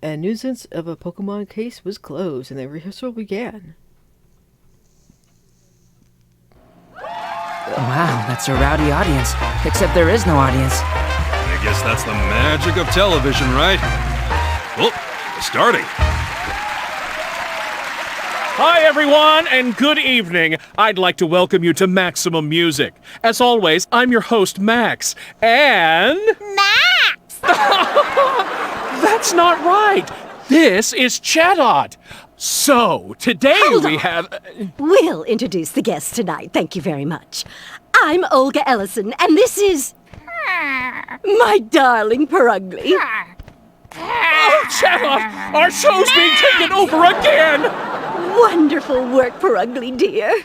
A nuisance of a Pokemon case was closed and the rehearsal began. Wow, that's a rowdy audience. Except there is no audience. I guess that's the magic of television, right? Well, starting. Hi, everyone, and good evening. I'd like to welcome you to Maximum Music. As always, I'm your host, Max, and... Max! That's not right. This is Chatot. So, today we have... We'll introduce the guests tonight, thank you very much. I'm Olga Ellison, and this is... my darling Perugly. Oh, Chatot! Our show's being taken over again! Wonderful work, Perugly, dear.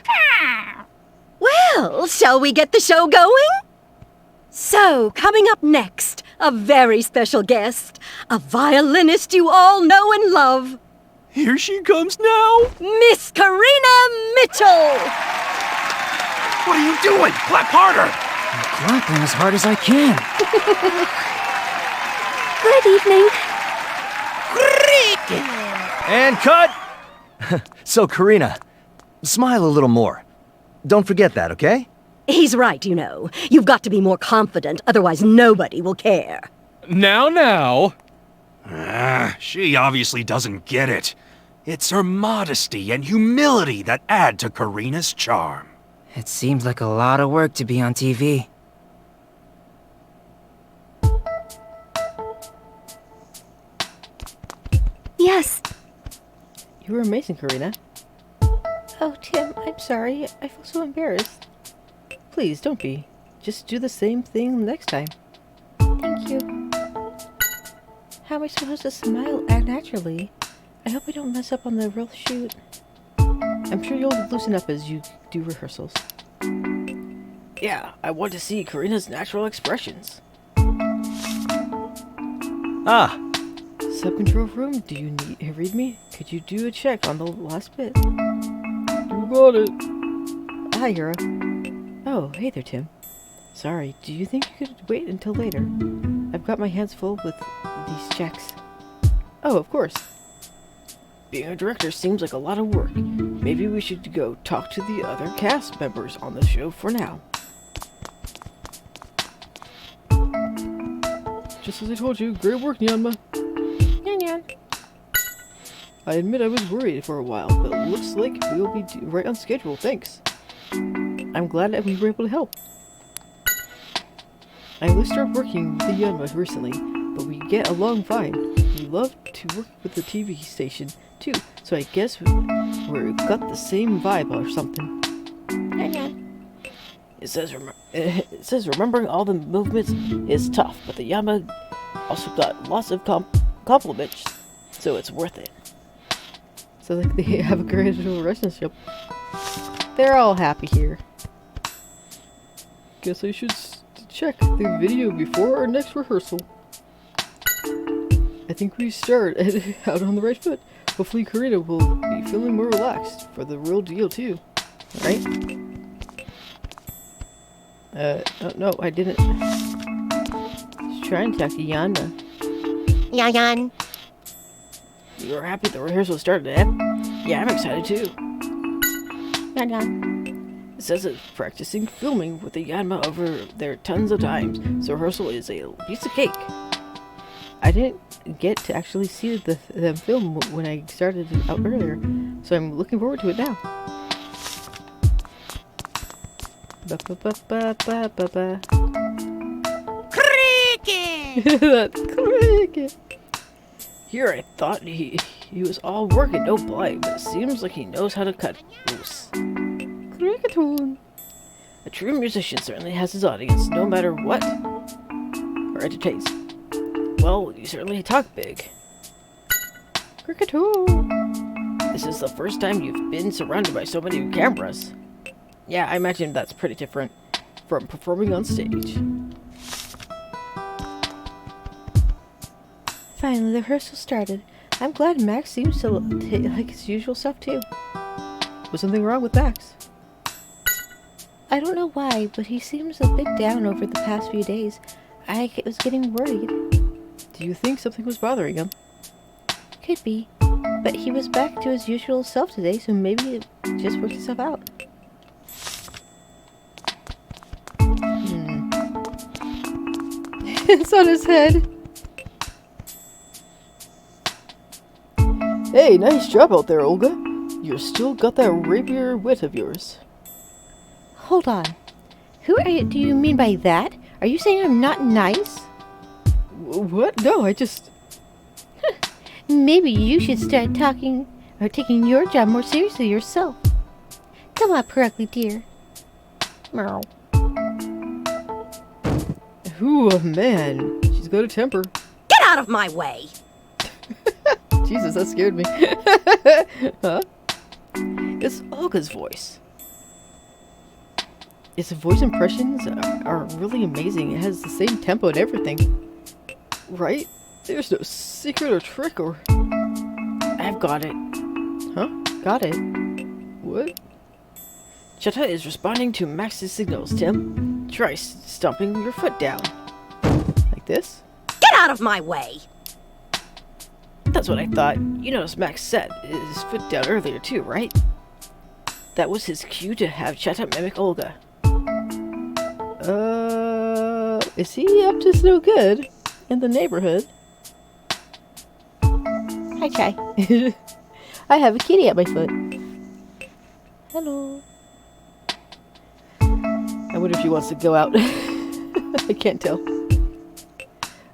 Well, shall we get the show going? So, coming up next, a very special guest, a violinist you all know and love. Here she comes now. Miss Carina Mitchell! What are you doing? Clap harder. I'm clapping as hard as I can. Good evening. And cut! So, Carina, smile a little more. Don't forget that, okay? He's right, you know. You've got to be more confident, otherwise nobody will care. Now. She obviously doesn't get it. It's her modesty and humility that add to Carina's charm. It seems like a lot of work to be on TV. Yes. You were amazing, Carina. Oh, Tim, I'm sorry. I feel so embarrassed. Please, don't be. Just do the same thing next time. Thank you. How am I supposed to smile naturally? I hope I don't mess up on the real shoot. I'm sure you'll loosen up as you do rehearsals. Yeah, I want to see Carina's natural expressions. Ah, Sub-control room, do you read me? Could you do a check on the last bit? You got it. Hi, Hera. Oh, hey there, Tim. Sorry, do you think you could wait until later? I've got my hands full with these checks. Oh, of course. Being a director seems like a lot of work. Maybe we should go talk to the other cast members on the show for now. Just as I told you, great work, Yanma. Yan. I admit I was worried for a while, but it looks like we'll be right on schedule, thanks. I'm glad that we were able to help. I only started working with the Yanma recently, but we get along fine. We love to work with the TV station, too, so I guess we've got the same vibe or something. It says remembering all the movements is tough, but the Yanma also got lots of compliments, so it's worth it. So like they have a great relationship. They're all happy here. Guess I should check the video before our next rehearsal. I think we start out on the right foot. Hopefully Carina will be feeling more relaxed for the real deal too. Right? No, I didn't. Just trying to talk to Yanma. Yan. You're happy the rehearsal started, eh? Yeah, I'm excited too. Yan. It says it's practicing filming with the Yanma over there tons of times, so rehearsal is a piece of cake. I didn't get to actually see them film when I started it out earlier, so I'm looking forward to it now. Ba-ba-ba-ba-ba-ba. Cricket! That cricket! Here I thought he was all work and no play, but it seems like he knows how to cut loose. Cricketoon! A true musician certainly has his audience, no matter what, or entertains. Well, you certainly talk big. Cricketoon! This is the first time you've been surrounded by so many cameras. Yeah, I imagine that's pretty different from performing on stage. Finally, the rehearsal started. I'm glad Max seems to like his usual stuff too. Was something wrong with Max? I don't know why, but he seems a bit down over the past few days. I was getting worried. Do you think something was bothering him? could be. But he was back to his usual self today, so maybe it just worked itself out. It's on his head. Hey, nice job out there, Olga. You still got that rapier wit of yours. Hold on. Do you mean by that? Are you saying I'm not nice? What? No, I just... Maybe you should start talking or taking your job more seriously yourself. Come on, Perugly dear. Meow. Ooh, man. She's got a temper. Get out of my way! Jesus, that scared me. Huh? It's Olga's voice. Its voice impressions are really amazing. It has the same tempo and everything. Right? There's no secret or trick or... I've got it. Huh? Got it? What? Chetta is responding to Max's signals, Tim. Try stomping your foot down. Like this? Get out of my way! That's what I thought. You noticed Max set his foot down earlier too, right? That was his cue to have Chetta mimic Olga. Is he up to no good in the neighborhood? Hi, Chai. I have a kitty at my foot. Hello. I wonder if he wants to go out. I can't tell.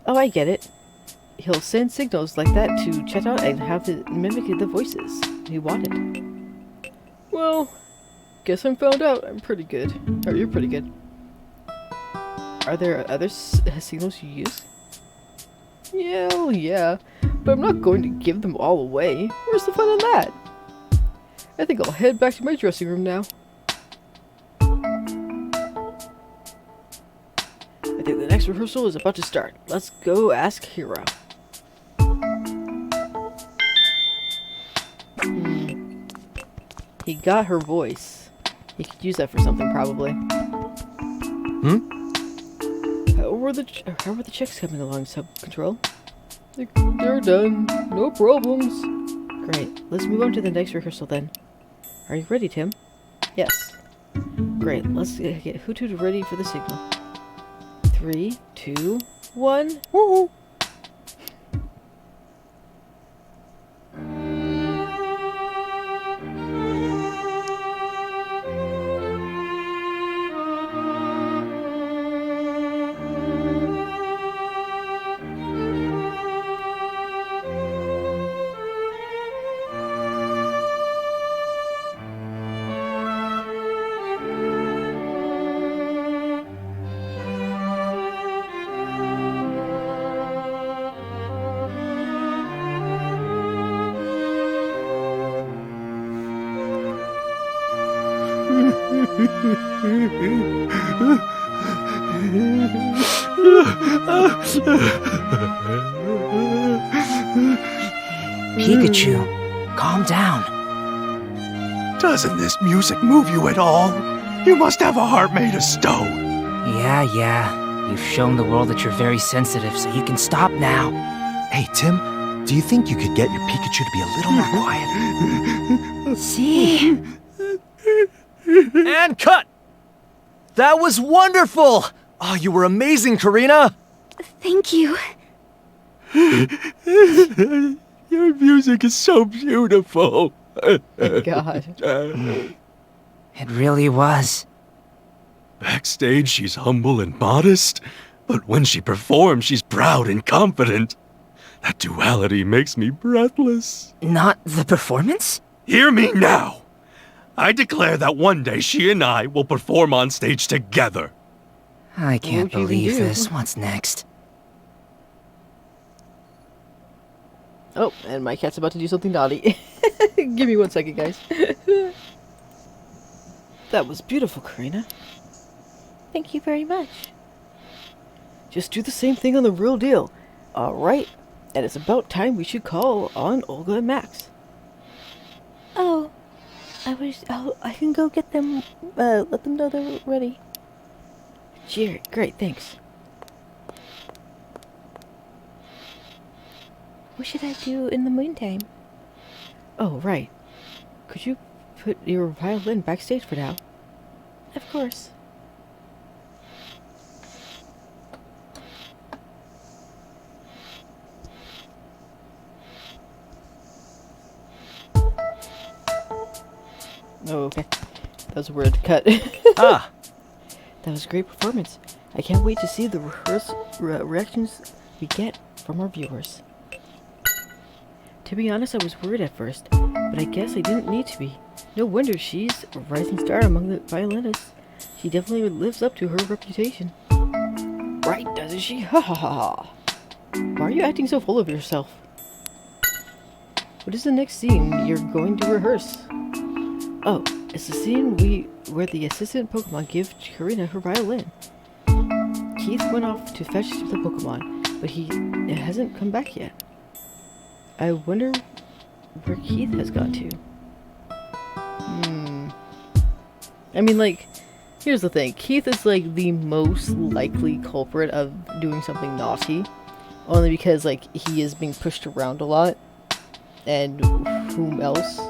Oh, I get it. He'll send signals like that to Chetta and have it mimic the voices he wanted. Well, guess I'm found out. I'm pretty good. Or you're pretty good. Are there other signals you use? Yeah, well, yeah. But I'm not going to give them all away. Where's the fun in that? I think I'll head back to my dressing room now. I think the next rehearsal is about to start. Let's go ask Hero. He got her voice. He could use that for something, probably. How are the checks coming along, Sub-Control? They're done. No problems. Great. Let's move on to the next rehearsal then. Are you ready, Tim? Yes. Great. Let's get Hutu ready for the signal. 3, 2, 1. Woo-hoo! Pikachu, calm down. Doesn't this music move you at all? You must have a heart made of stone. Yeah. You've shown the world that you're very sensitive, so you can stop now. Hey, Tim, do you think you could get your Pikachu to be a little more quiet? See? And cut! That was wonderful! Oh, you were amazing, Carina! Thank you. Your music is so beautiful. God. It really was. Backstage, she's humble and modest, but when she performs, she's proud and confident. That duality makes me breathless. Not the performance? Hear me now. I declare that one day she and I will perform on stage together. I can't What would you believe do? this. What's next? Oh, and my cat's about to do something naughty. Give me 1 second, guys. That was beautiful, Carina. Thank you very much. Just do the same thing on the real deal. Alright, and it's about time we should call on Olga and Max. Oh, I can go get them, let them know they're ready. Great, thanks. What should I do in the meantime? Oh, right. Could you put your violin backstage for now? Of course. Oh, okay. That was a weird cut. Ah, That was a great performance. I can't wait to see the reactions we get from our viewers. To be honest, I was worried at first, but I guess I didn't need to be. No wonder she's a rising star among the violinists. She definitely lives up to her reputation. Right, doesn't she? Ha ha ha ha. Why are you acting so full of yourself? What is the next scene you're going to rehearse? Oh, it's the scene where the assistant Pokemon give Carina her violin. Keith went off to fetch the Pokemon, but he hasn't come back yet. I wonder where Keith has gone to. I mean, like, here's the thing. Keith is, like, the most likely culprit of doing something naughty. Only because, like, he is being pushed around a lot. And whom else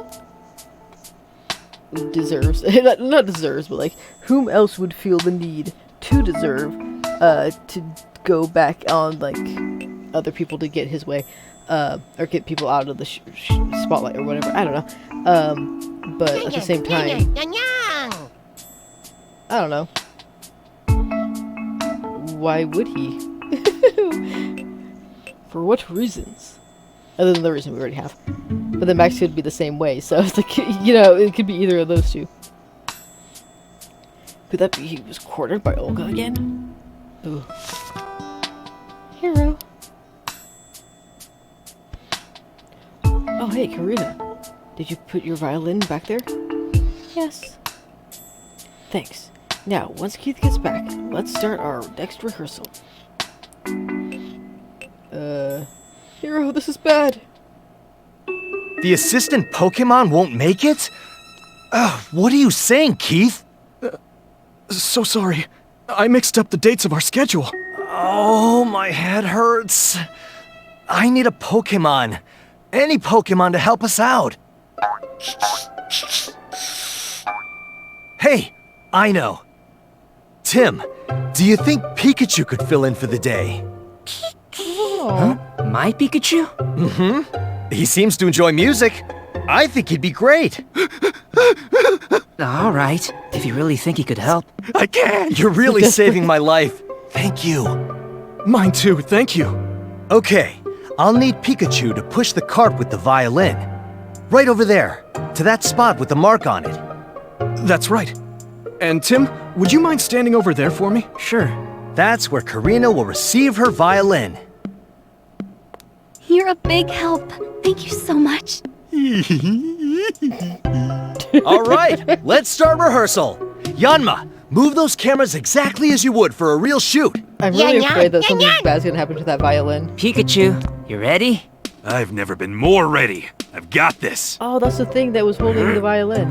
deserves, not deserves, but, like, whom else would feel the need to deserve, to go back on, like, other people to get his way. Or get people out of the spotlight or whatever. I don't know. But at the same time, I don't know. Why would he? For what reasons? Other than the reason we already have. But then Max could be the same way, so it's like, you know, it could be either of those two. Could that be he was cornered by Olga again? Ooh. Hero. Oh, hey, Carina. Did you put your violin back there? Yes. Thanks. Now, once Keith gets back, let's start our next rehearsal. Hero, this is bad. the assistant Pokemon won't make it? What are you saying, Keith? So sorry. I mixed up the dates of our schedule. Oh, my head hurts. I need a Pokemon. Any Pokemon to help us out. Hey, I know. Tim, do you think Pikachu could fill in for the day? Huh? My Pikachu? Mm-hmm. He seems to enjoy music. I think he'd be great. All right, if you really think he could help. I can't! You're really saving my life. Thank you. Mine too, thank you. Okay, I'll need Pikachu to push the cart with the violin. Right over there, to that spot with the mark on it. That's right. And Tim, would you mind standing over there for me? Sure. That's where Carina will receive her violin. You're a big help. Thank you so much. All right, let's start rehearsal. Yanma, move those cameras exactly as you would for a real shoot. I'm really afraid that something bad's gonna happen to that violin. Pikachu, you ready? I've never been more ready. I've got this. Oh, that's the thing that was holding the violin.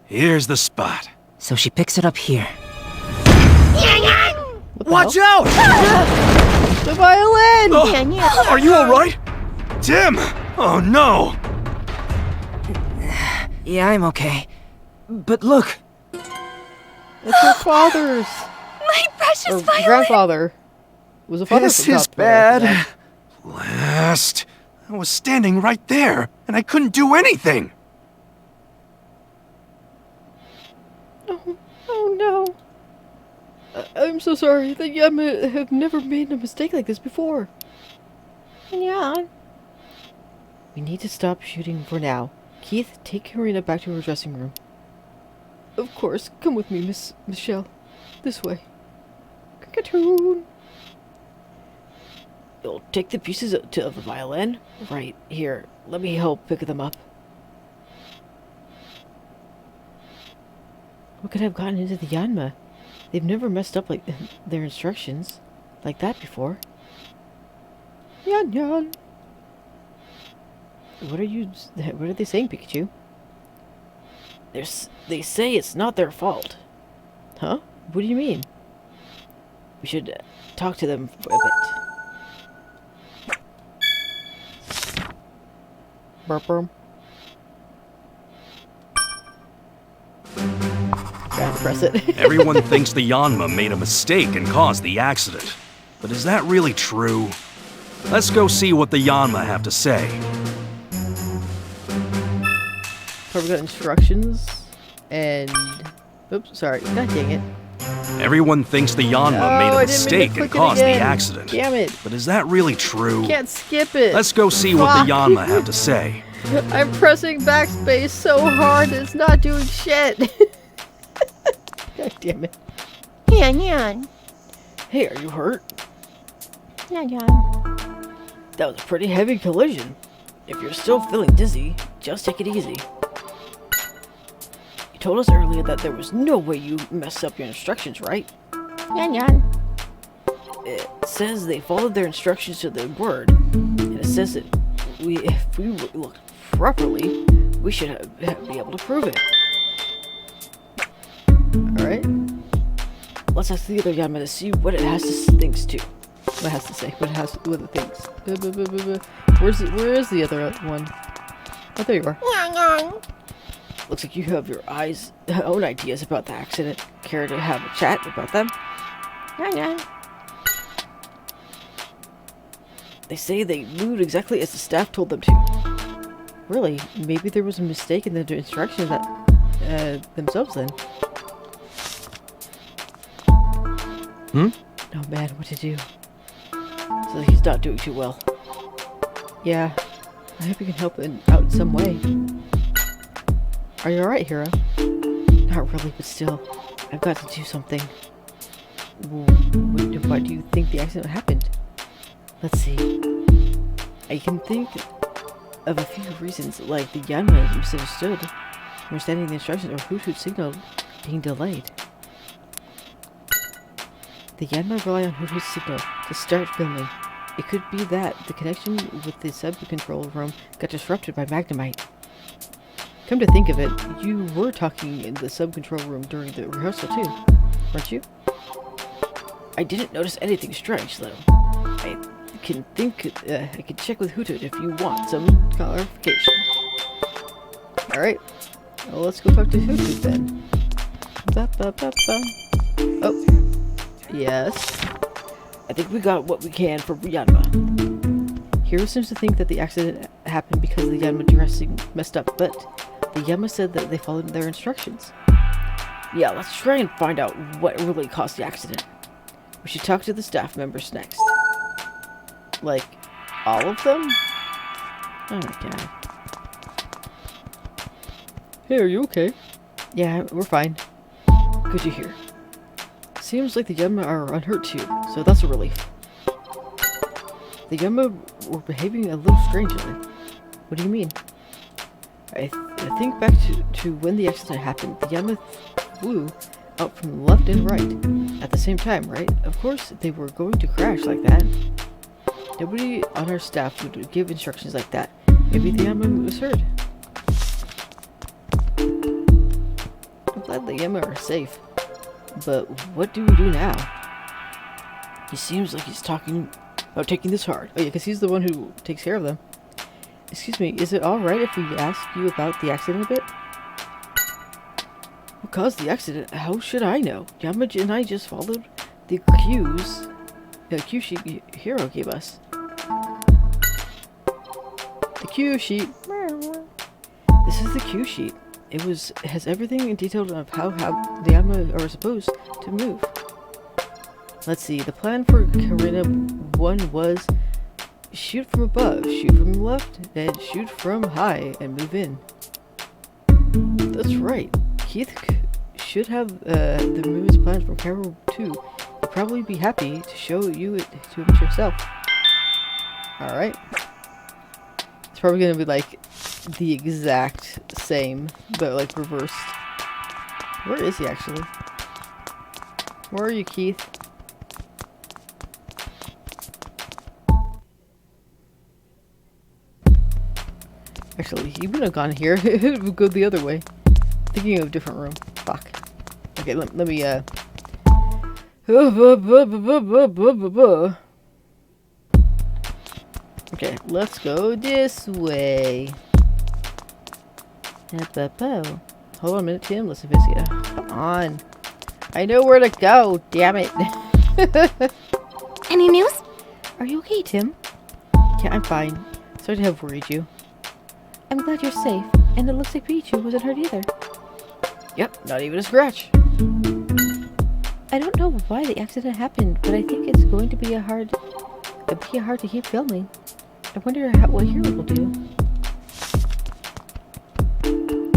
Here's the spot. So she picks it up here. Watch out! The violin! Oh, are you alright? Tim! Oh no! Yeah, I'm okay. But look, It's her father's. My precious Or violin! grandfather. It was a father. This from is top there, bad. Blast. I was standing right there, and I couldn't do anything. Oh no. I'm so sorry that Yanma have never made a mistake like this before. Yeah. We need to stop shooting for now. Keith, take Carina back to her dressing room. Of course. Come with me, Miss Michelle. This way. Cricketoon. You'll take the pieces of the violin? Right, here. Let me help pick them up. What could have gotten into the Yanma? They've never messed up like their instructions like that before. Yan. What are they saying, Pikachu? They say it's not their fault. Huh? What do you mean? We should talk to them for a bit. Burp. Gotta press it. Everyone thinks the Yanma made a mistake and caused the accident. But is that really true? Let's go see what the Yanma have to say. Probably got instructions and... Oops, sorry. God dang it. Everyone thinks the Yanma made a mistake and caused the accident. Damn it. But is that really true? Can't skip it. Let's go see what the Yanma have to say. I'm pressing backspace so hard it's not doing shit. God damn it. Yan. Hey, are you hurt? Yan. That was a pretty heavy collision. If you're still feeling dizzy, just take it easy. You told us earlier that there was no way you messed up your instructions, right? Yan. It says they followed their instructions to the word, and it says that if we look properly, we should be able to prove it. Alright. Let's ask the other Yanma to see what it has to thinks to. What it has to say. What it thinks. Where is the other one? Oh, there you are. Yan. Looks like you have your own ideas about the accident. Care to have a chat about them? Yan. They say they moved exactly as the staff told them to. Really? Maybe there was a mistake in the instructions that themselves then. Oh man, what to do? So he's not doing too well. Yeah, I hope you can help out in some way. Are you alright, Hero? Not really, but still, I've got to do something. Why do you think the accident happened? Let's see. I can think of a few reasons, like the Yanma misunderstood, understanding the instructions, or Hoothoot's signal being delayed. The Yanma rely on Hoothoot's signal to start filming. It could be that the connection with the sub-control room got disrupted by Magnemite. Come to think of it, you were talking in the sub-control room during the rehearsal too, weren't you? I didn't notice anything strange, though. I can check with Hoothoot if you want some clarification. Alright, well, let's go talk to Hoothoot then. Oh, yes. I think we got what we can for Yanma. Hiro seems to think that the accident happened because the Yanma dressing messed up, but the Yanma said that they followed their instructions. Yeah, let's try and find out what really caused the accident. We should talk to the staff members next. Like, all of them? Oh my god. Hey, are you okay? Yeah, we're fine. Good to hear. Seems like the Yanma are unhurt too, so that's a relief. The Yanma were behaving a little strangely. What do you mean? I think back to when the accident happened. The Yanma flew out from left and right at the same time, right? Of course, they were going to crash like that. Nobody on our staff would give instructions like that. Maybe the Yanma misheard. I'm glad the Yanma are safe. But what do we do now? He seems like he's talking about taking this hard. Oh yeah, because he's the one who takes care of them. Excuse me, is it alright if we ask you about the accident a bit? What caused the accident? How should I know? Yanma and I just followed the cues the cue sheet Hiro gave us. The cue sheet. This is the cue sheet. It has everything in detail of how the Yanma are supposed to move. Let's see. The plan for Carina 1 was shoot from above, shoot from left, then shoot from high and move in. That's right. Keith should have the movements planned from camera 2. He'd probably be happy to show you it to him yourself. Alright. It's probably gonna be like the exact same, but like reversed. Where is he actually? Where are you, Keith? Actually, he wouldn't have gone here. It would go the other way. Thinking of a different room. Fuck. Okay, let me Okay, let's go this way. Hold on a minute, Tim. Let's investigate. Come on. I know where to go. Damn it. Any news? Are you okay, Tim? Yeah, I'm fine. Sorry to have worried you. I'm glad you're safe, and it looks like Pikachu wasn't hurt either. Yep, not even a scratch. I don't know why the accident happened, but I think it's going to be hard to keep filming. I wonder what Hero will do.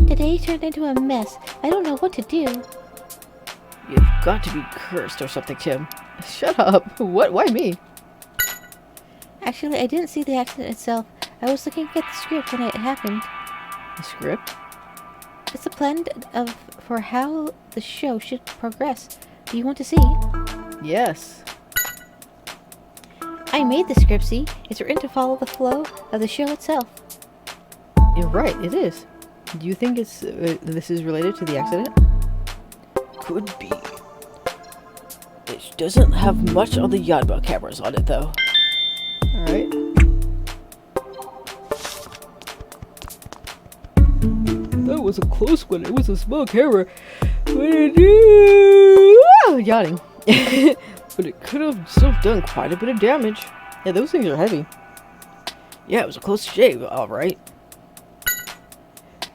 Today turned into a mess. I don't know what to do. You've got to be cursed or something, Tim. Shut up. What? Why me? Actually, I didn't see the accident itself. I was looking at the script when it happened. The script? It's a plan for how the show should progress. Do you want to see? Yes. I made the script, see? It's written to follow the flow of the show itself. You're right, it is. Do you think it's this is related to the accident? Could be. It doesn't have much on the yanma cameras on it, though. Alright. That was a close one. It was a small camera. But yawning. But it could have still done quite a bit of damage. Yeah, those things are heavy. Yeah, it was a close shave, alright.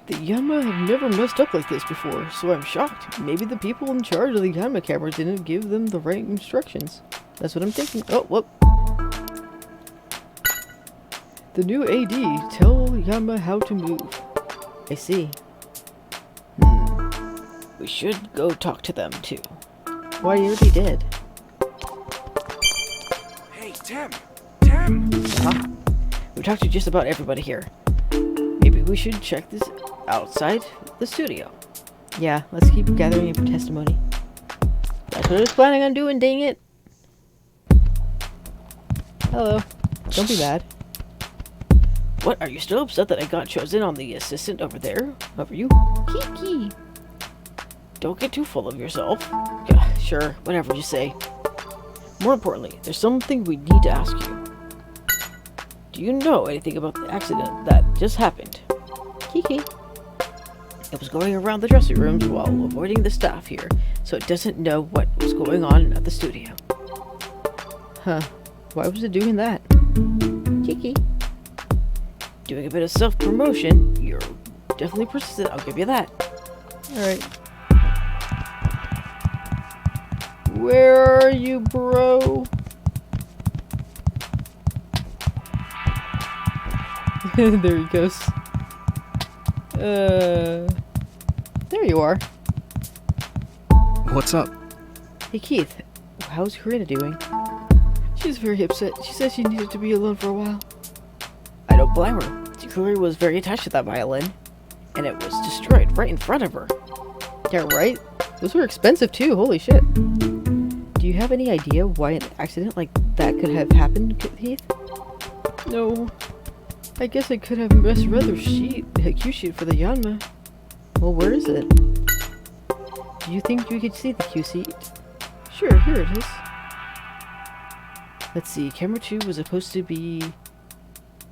The yanma have never messed up like this before, so I'm shocked. Maybe the people in charge of the yanma camera didn't give them the right instructions. That's what I'm thinking. Oh, whoop. The new AD, tell yanma how to move. I see. We should go talk to them, too. Why, you already did. Hey, Tim! Tim! Uh-huh. We talked to just about everybody here. Maybe we should check this outside the studio. Yeah, let's keep gathering in for testimony. That's what I was planning on doing, dang it. Hello. Don't be bad. What, are you still upset that I got chosen on the assistant over there? Over you? Kiki! Don't get too full of yourself. Yeah, sure, whatever you say. More importantly, there's something we need to ask you. Do you know anything about the accident that just happened? Kiki. It was going around the dressing rooms while avoiding the staff here, so it doesn't know what was going on at the studio. Huh. Why was it doing that? Kiki. Doing a bit of self-promotion. You're definitely persistent, I'll give you that. Alright. Where are you, bro? There he goes. There you are. What's up? Hey Keith, how's Carina doing? She's very upset. She said she needed to be alone for a while. I don't blame her. Carina was very attached to that violin, and it was destroyed right in front of her. Yeah, right? Those were expensive too, holy shit. Do you have any idea why an accident like that could have happened, Keith? No. I guess I could have misread the cue sheet for the yanma. Well, where is it? Do you think you could see the cue sheet? Sure, here it is. Let's see, camera 2 was supposed to be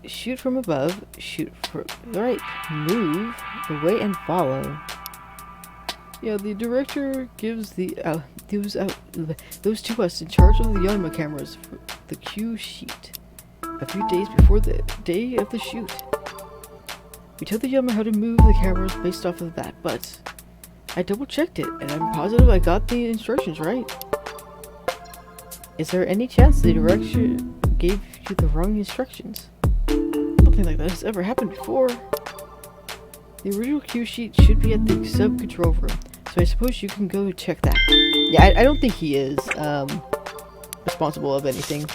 shoot from above, shoot from the right, move, away and follow. Yeah, the director gives those to us in charge of the yanma cameras for the cue sheet a few days before the day of the shoot. We tell the yanma how to move the cameras based off of that, but I double checked it and I'm positive I got the instructions right. Is there any chance the director gave you the wrong instructions? Nothing like that has ever happened before. The original cue sheet should be at the sub-control room, so I suppose you can go check that. Yeah, I don't think he is responsible of anything.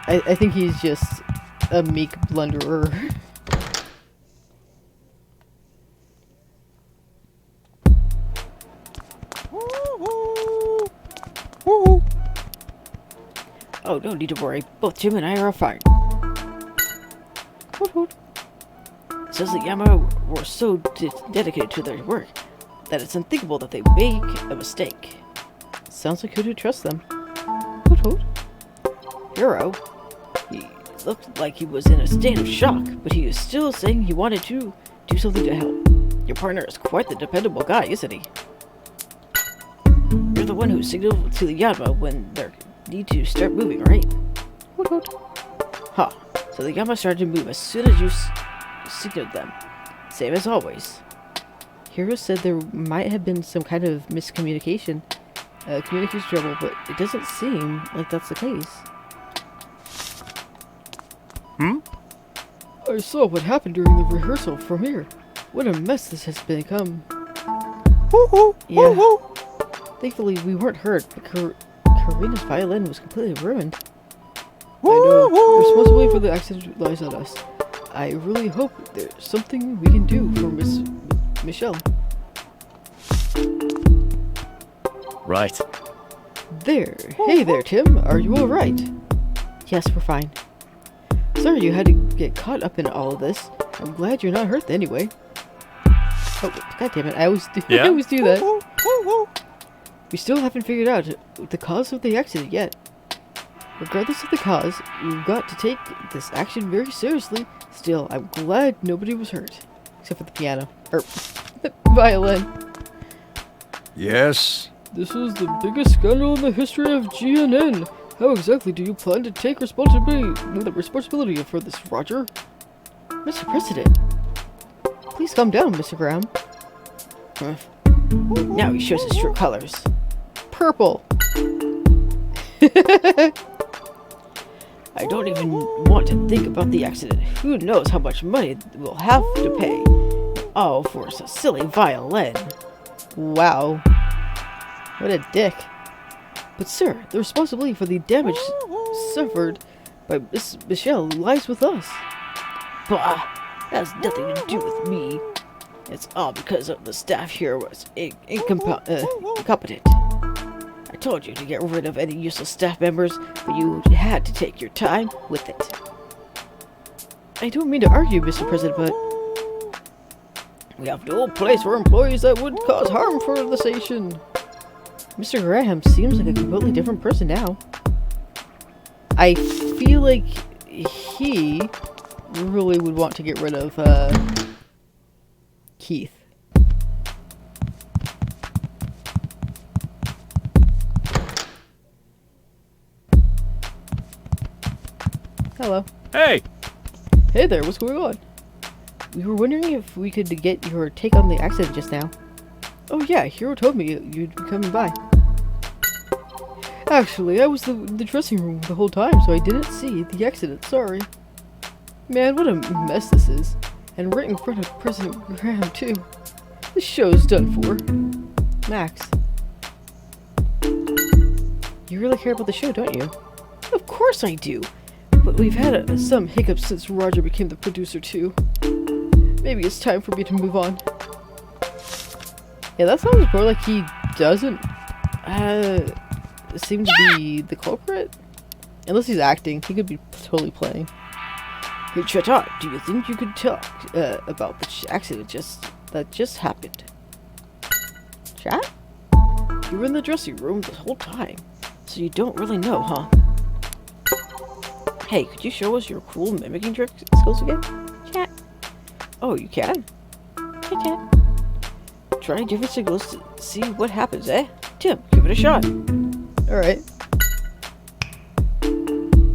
I think he's just a meek blunderer. Oh, no need to worry. Both Jim and I are fine. It says the yanma were so dedicated to their work that it's unthinkable that they make a mistake. sounds like who'd trust them. What? Hero? He looked like he was in a state of shock, but he was still saying he wanted to do something to help. Your partner is quite the dependable guy, isn't he? You're the one who signaled to the yanma when they need to start moving, right? What? Huh. So the yanma started to move as soon as you signaled them. Same as always. Hero said there might have been some kind of miscommunication, communication trouble, but it doesn't seem like that's the case. I saw what happened during the rehearsal from here. What a mess this has become. Yeah. Thankfully, we weren't hurt, but Carina's violin was completely ruined. I know, the responsibility for the accident lies on us. I really hope there's something we can do for Miss Michelle. Right. There. Hey there, Tim. Are you alright? Yes, we're fine. Sorry you had to get caught up in all of this. I'm glad you're not hurt anyway. Oh, god damn it. I always do, I always do that. We still haven't figured out the cause of the accident yet. Regardless of the cause, we've got to take this action very seriously. Still, I'm glad nobody was hurt. Except for the piano. Or, the violin. Yes? This is the biggest scandal in the history of GNN. How exactly do you plan to take responsibility for this, Roger? Mr. President. Please calm down, Mr. Graham. Now he shows his true colors. Purple. I don't even want to think about the accident. Who knows how much money we'll have to pay. All for a silly violin. Wow. What a dick. But sir, the responsibility for the damage suffered by Miss Michelle lies with us. Bah, that has nothing to do with me. It's all because of the staff here was incompetent. I told you to get rid of any useless staff members, but you had to take your time with it. I don't mean to argue, Mr. President, but we have no place for employees that would cause harm for the station. Mr. Graham seems like a completely different person now. I feel like he really would want to get rid of Keith. Hello. Hey! Hey there, what's going on? We were wondering if we could get your take on the accident just now. Oh yeah, Hiro told me you'd be coming by. Actually, I was in the dressing room the whole time, so I didn't see the accident, sorry. Man, what a mess this is. And right in front of President Graham, too. This show's done for. Max. You really care about the show, don't you? Of course I do! But we've had some hiccups since Roger became the producer, too. Maybe it's time for me to move on. Yeah, that sounds more like he doesn't seem to be the culprit. Unless he's acting, he could be totally playing. Hey, Chet, do you think you could talk about the accident that just happened? Chat? You were in the dressing room the whole time, so you don't really know, huh? Hey, could you show us your cool mimicking trick skills again? Chat. Oh, you can? Hey, Chat. Try different signals to see what happens, eh? Tim, give it a shot. Alright.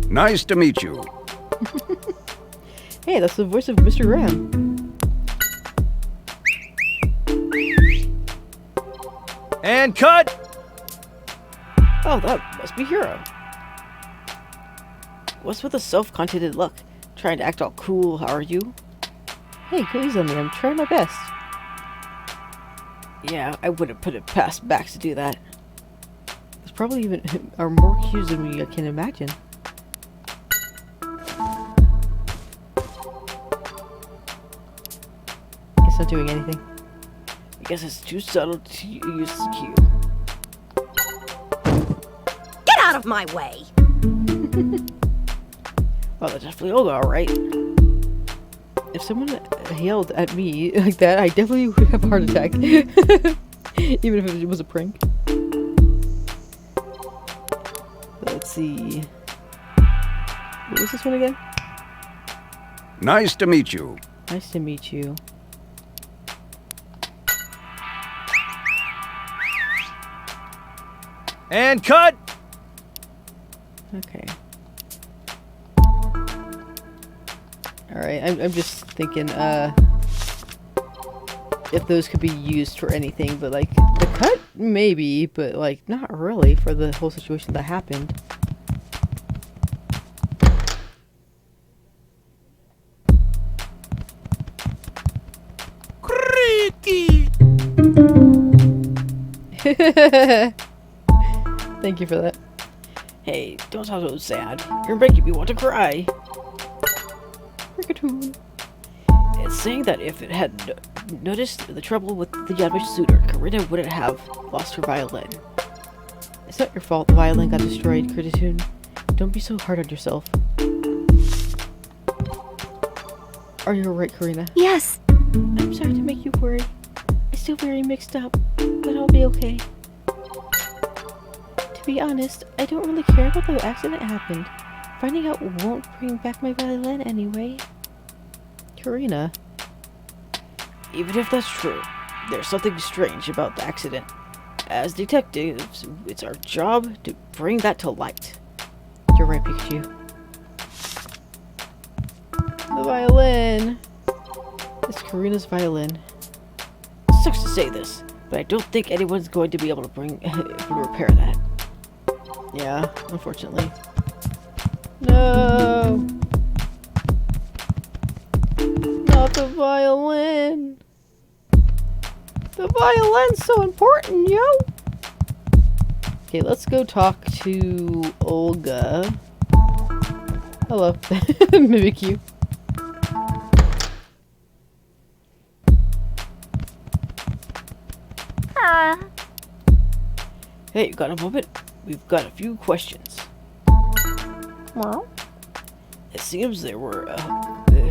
Nice to meet you. Hey, that's the voice of Mr. Graham. And cut! Oh, that must be Hiro. What's with the self-contented look? Trying to act all cool, how are you? Hey, go easy on me, I'm trying my best. Yeah, I wouldn't put it past Max to do that. There's probably even are more cues than we can imagine. It's not doing anything. I guess it's too subtle to use the cue. Get out of my way! Well, that's definitely alright. If someone yelled at me like that, I definitely would have a heart attack. Even if it was a prank. Let's see. What was this one again? Nice to meet you. Nice to meet you. And cut! Okay. Alright, I'm just thinking, if those could be used for anything, but like, the cut, maybe, but like, not really for the whole situation that happened. Thank you for that. Hey, don't sound so sad. You're making me want to cry. Pikachu. It's saying that if it had noticed the trouble with the yanma suitor, Carina wouldn't have lost her violin. It's not your fault the violin got destroyed, Kitsune. Don't be so hard on yourself. Are you alright, Carina? Yes. I'm sorry to make you worry. I'm still very mixed up, but I'll be okay. To be honest, I don't really care about the accident happened. Finding out won't bring back my violin anyway. Carina. Even if that's true, there's something strange about the accident. As detectives, it's our job to bring that to light. You're right, Pikachu. The violin! It's Carina's violin. It sucks to say this, but I don't think anyone's going to be able to repair that. Yeah, unfortunately. No! Not the violin! The violin's so important, yo! Okay, let's go talk to Olga. Hello. Mimikyu. Hey, you got a moment? We've got a few questions. Well, It seems they were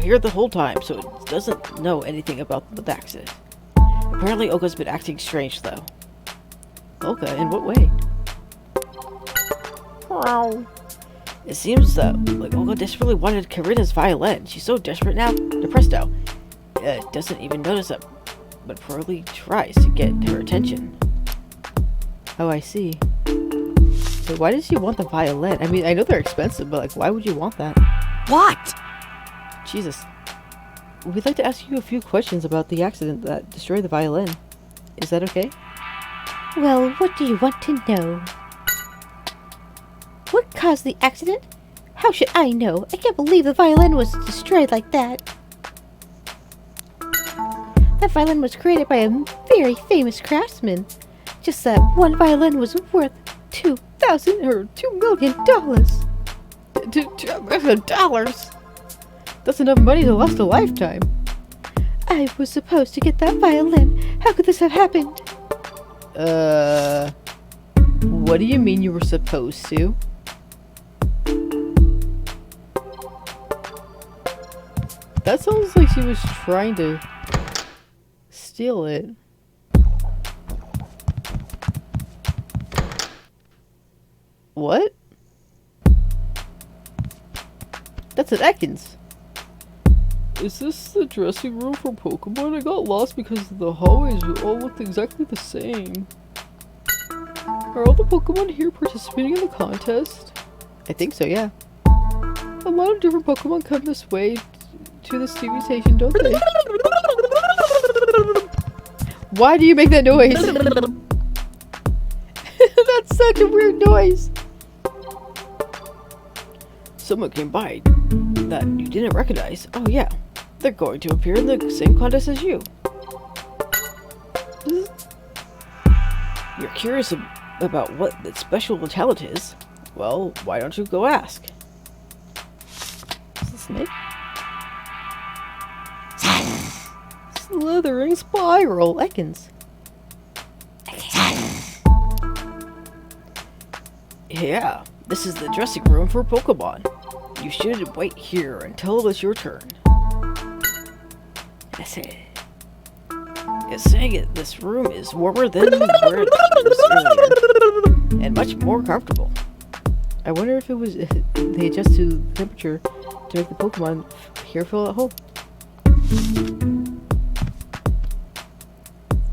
here the whole time, so it doesn't know anything about the accident. Apparently Olga's been acting strange, though. Olga? In what way? wow. It seems that Olga desperately wanted Carina's violin. She's so desperate now. Depressed now. Doesn't even notice it, but poorly tries to get her attention. Oh, I see. So why does she want the violin? I mean, I know they're expensive, but like, why would you want that? What? Jesus. We'd like to ask you a few questions about the accident that destroyed the violin. Is that okay? Well, what do you want to know? What caused the accident? How should I know? I can't believe the violin was destroyed like that. That violin was created by a very famous craftsman. Just that one violin was worth $2,000 or $2 million. $2 million? That's enough money to last a lifetime. I was supposed to get that violin. How could this have happened? What do you mean you were supposed to? That sounds like she was trying to steal it. What? That's an Ekans. Is this the dressing room for Pokemon? I got lost because the hallways all looked exactly the same. Are all the Pokemon here participating in the contest? I think so, yeah. A lot of different Pokemon come this way to this TV station, don't they? Why do you make that noise? That's such a weird noise. Someone came by that you didn't recognize. Oh yeah, they're going to appear in the same contest as you. You're curious about what its special talent is? Well, why don't you go ask? Is it a snake? Slithering spiral, Ekans. Yeah, this is the dressing room for Pokemon. You should wait here until it's your turn. That's it. It's saying this room is warmer than where it was earlier, and much more comfortable. I wonder if it was they adjust to the temperature to make the Pokemon here feel at home.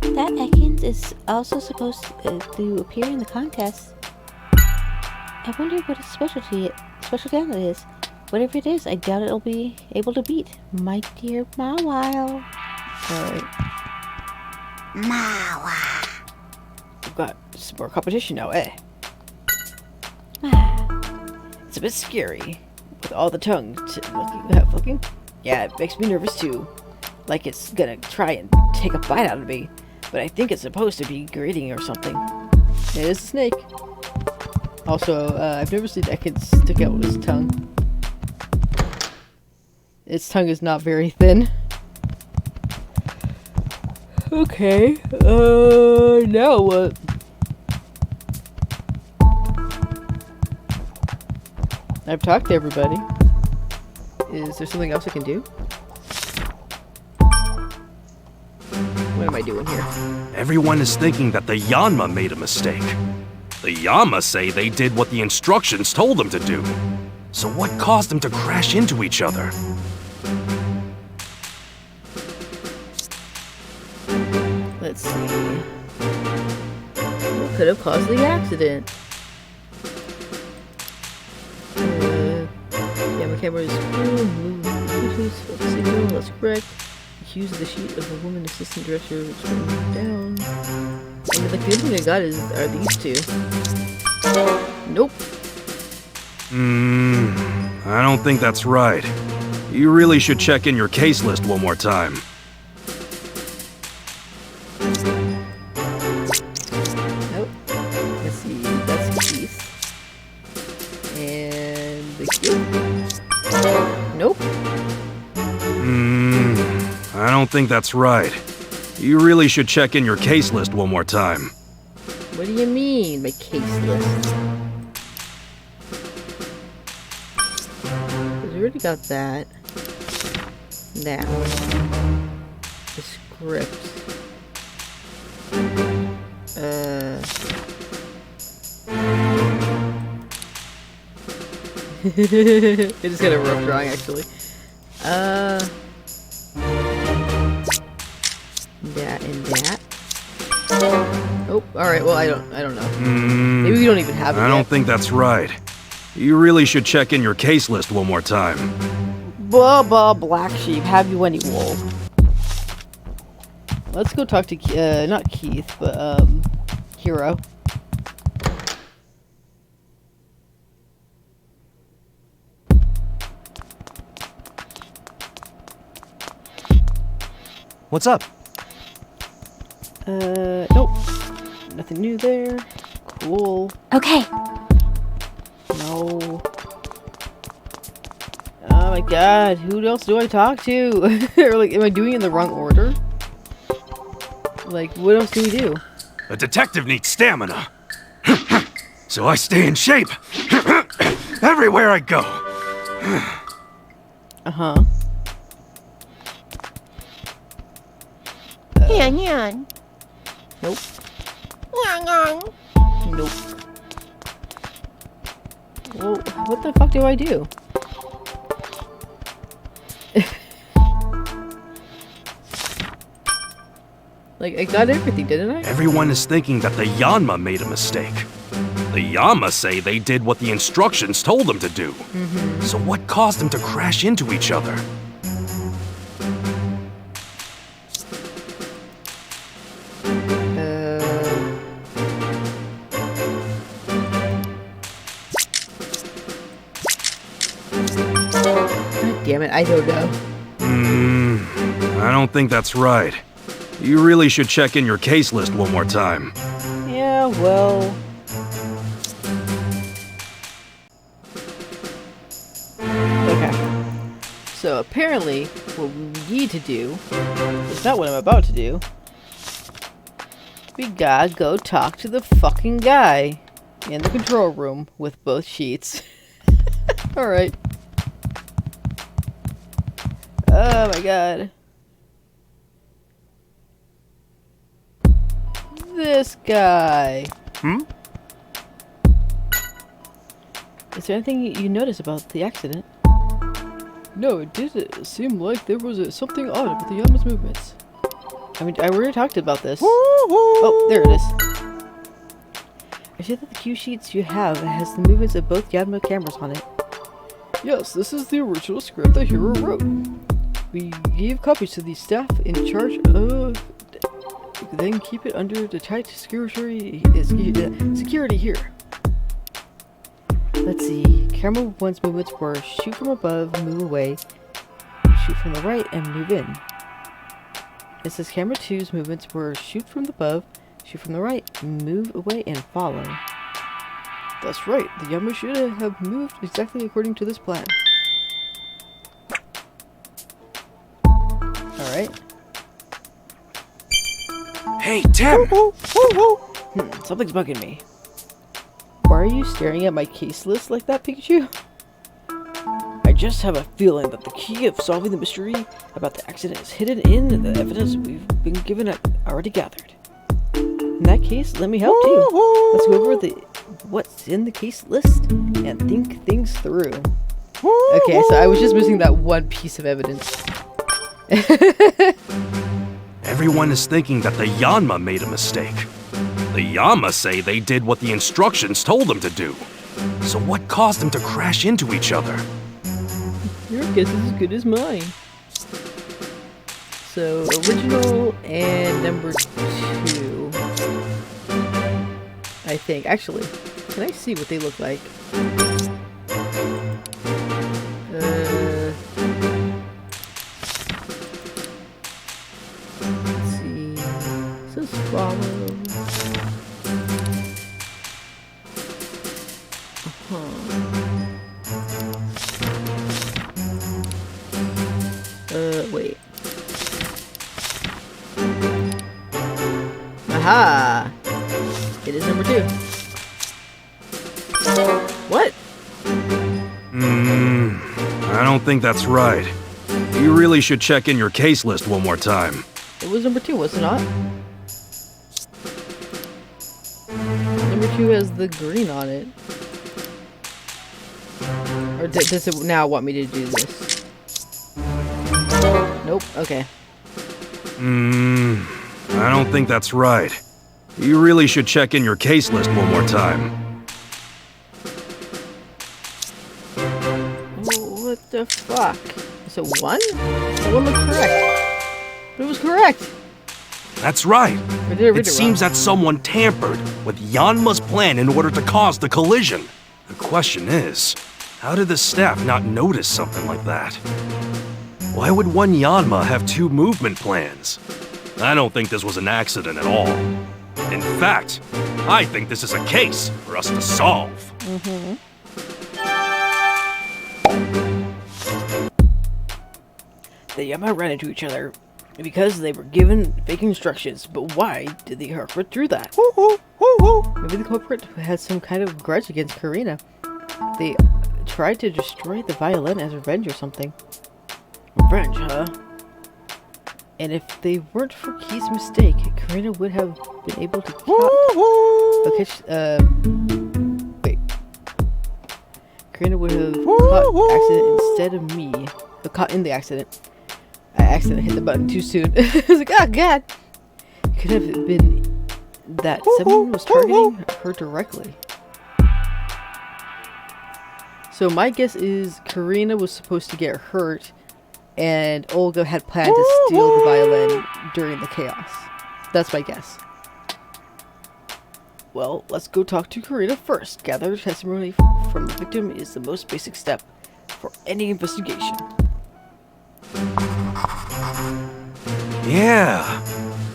That Ekans is also supposed to appear in the contest. I wonder what its special talent is. Whatever it is, I doubt it'll be able to beat my dear Mawile. Alright. We've got some more competition now, eh? It's a bit scary. With all the tongue looking. Yeah, it makes me nervous too. Like it's gonna try and take a bite out of me. But I think it's supposed to be greeting or something. It is a snake. Also, I've never seen Ekans stick out with his tongue. Its tongue is not very thin. Okay, now what? I've talked to everybody. Is there something else I can do? What am I doing here? Everyone is thinking that the Yanma made a mistake. The Yanma say they did what the instructions told them to do. So what caused them to crash into each other? Let's see. What could have caused the accident? Yeah, my camera is signal, that's correct. Use the sheet of the woman assistant director which went down. I mean, like, the only thing I got are these two. Nope. I don't think that's right. You really should check in your case list one more time. Nope. Let's see, that's Keith. And the kid. Nope. I don't think that's right. You really should check in your case list one more time. What do you mean, my case list? Because we already got that. Now. The script. It just got a rough drawing, actually. That and that. Oh, alright, well, I don't know. Maybe we don't even have it I yet. don't think that's right. You really should check in your case list one more time. Blah, blah, black sheep, have you any wool? Let's go talk to, not Keith, but, Hero. What's up? Nope. Nothing new there. Cool. Okay. No. Oh my god, who else do I talk to? Or, like, am I doing it in the wrong order? Like, what else do we do? A detective needs stamina. So I stay in shape. Everywhere I go. Uh-huh. Nope. Nope. Well, what the fuck do I do? Like, I got everything, didn't I? Everyone is thinking that the Yanma made a mistake. The Yanma say they did what the instructions told them to do. So what caused them to crash into each other? God damn it, I don't know. I don't think that's right. You really should check in your case list one more time. Yeah, well... Okay. So apparently, what we need to do is not what I'm about to do. We gotta go talk to the fucking guy in the control room with both sheets. Alright. Oh my god. This guy. Is there anything you notice about the accident? No, it did seem like there was something odd with the yanma's movements. I mean, I already talked about this. Oh, there it is. I see that the cue sheets you have has the movements of both yanma cameras on it. Yes, this is the original script the hero wrote. We gave copies to the staff in charge of... Then keep it under the tight security here. Let's see. Camera 1's movements were shoot from above, move away, shoot from the right, and move in. It says camera 2's movements were shoot from above, shoot from the right, move away, and follow. That's right. The yanma should have moved exactly according to this plan. Alright. Hey, Tim! Something's bugging me. Why are you staring at my case list like that, Pikachu? I just have a feeling that the key of solving the mystery about the accident is hidden in the evidence we've been given already gathered. In that case, let me help too. Let's go over what's in the case list and think things through. Okay, so I was just missing that one piece of evidence. Everyone is thinking that the yanma made a mistake. The yanma say they did what the instructions told them to do. So what caused them to crash into each other? Your guess is as good as mine. So, original and number 2. I think. Actually, can I see what they look like? Let's see. This is follow. Wait. Aha! It is number 2. What? I don't think that's right. You really should check in your case list one more time. It was number 2, was it not? Number 2 has the green on it. Or does it now want me to do this? Nope, okay. I don't think that's right. You really should check in your case list one more time. What the fuck? Is it 1? That one looked correct. But it was correct! That's right. Or did I read It seems that someone tampered with Yanma's plan in order to cause the collision. The question is, how did the staff not notice something like that? Why would one Yanma have 2 movement plans? I don't think this was an accident at all. In fact, I think this is a case for us to solve. The Yanma ran into each other because they were given fake instructions, but why did the culprit do that? Maybe the culprit had some kind of grudge against Carina. They tried to destroy the violin as revenge or something. Revenge, huh? And if they weren't for Key's mistake, Carina would have been able to wait. Carina would have caught accident instead of me. Caught in the accident. I accidentally hit the button too soon. I was like, oh god! It could have been that someone was targeting her directly. So my guess is Carina was supposed to get hurt, and Olga had planned to steal the violin during the chaos. That's my guess. Well, let's go talk to Carina first. Gather testimony from the victim is the most basic step for any investigation. Yeah.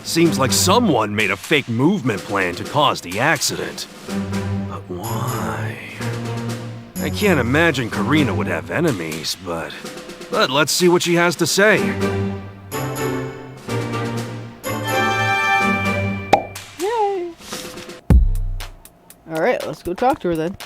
Seems like someone made a fake movement plan to cause the accident. But why? I can't imagine Carina would have enemies, but let's see what she has to say. Yay! Alright, let's go talk to her then.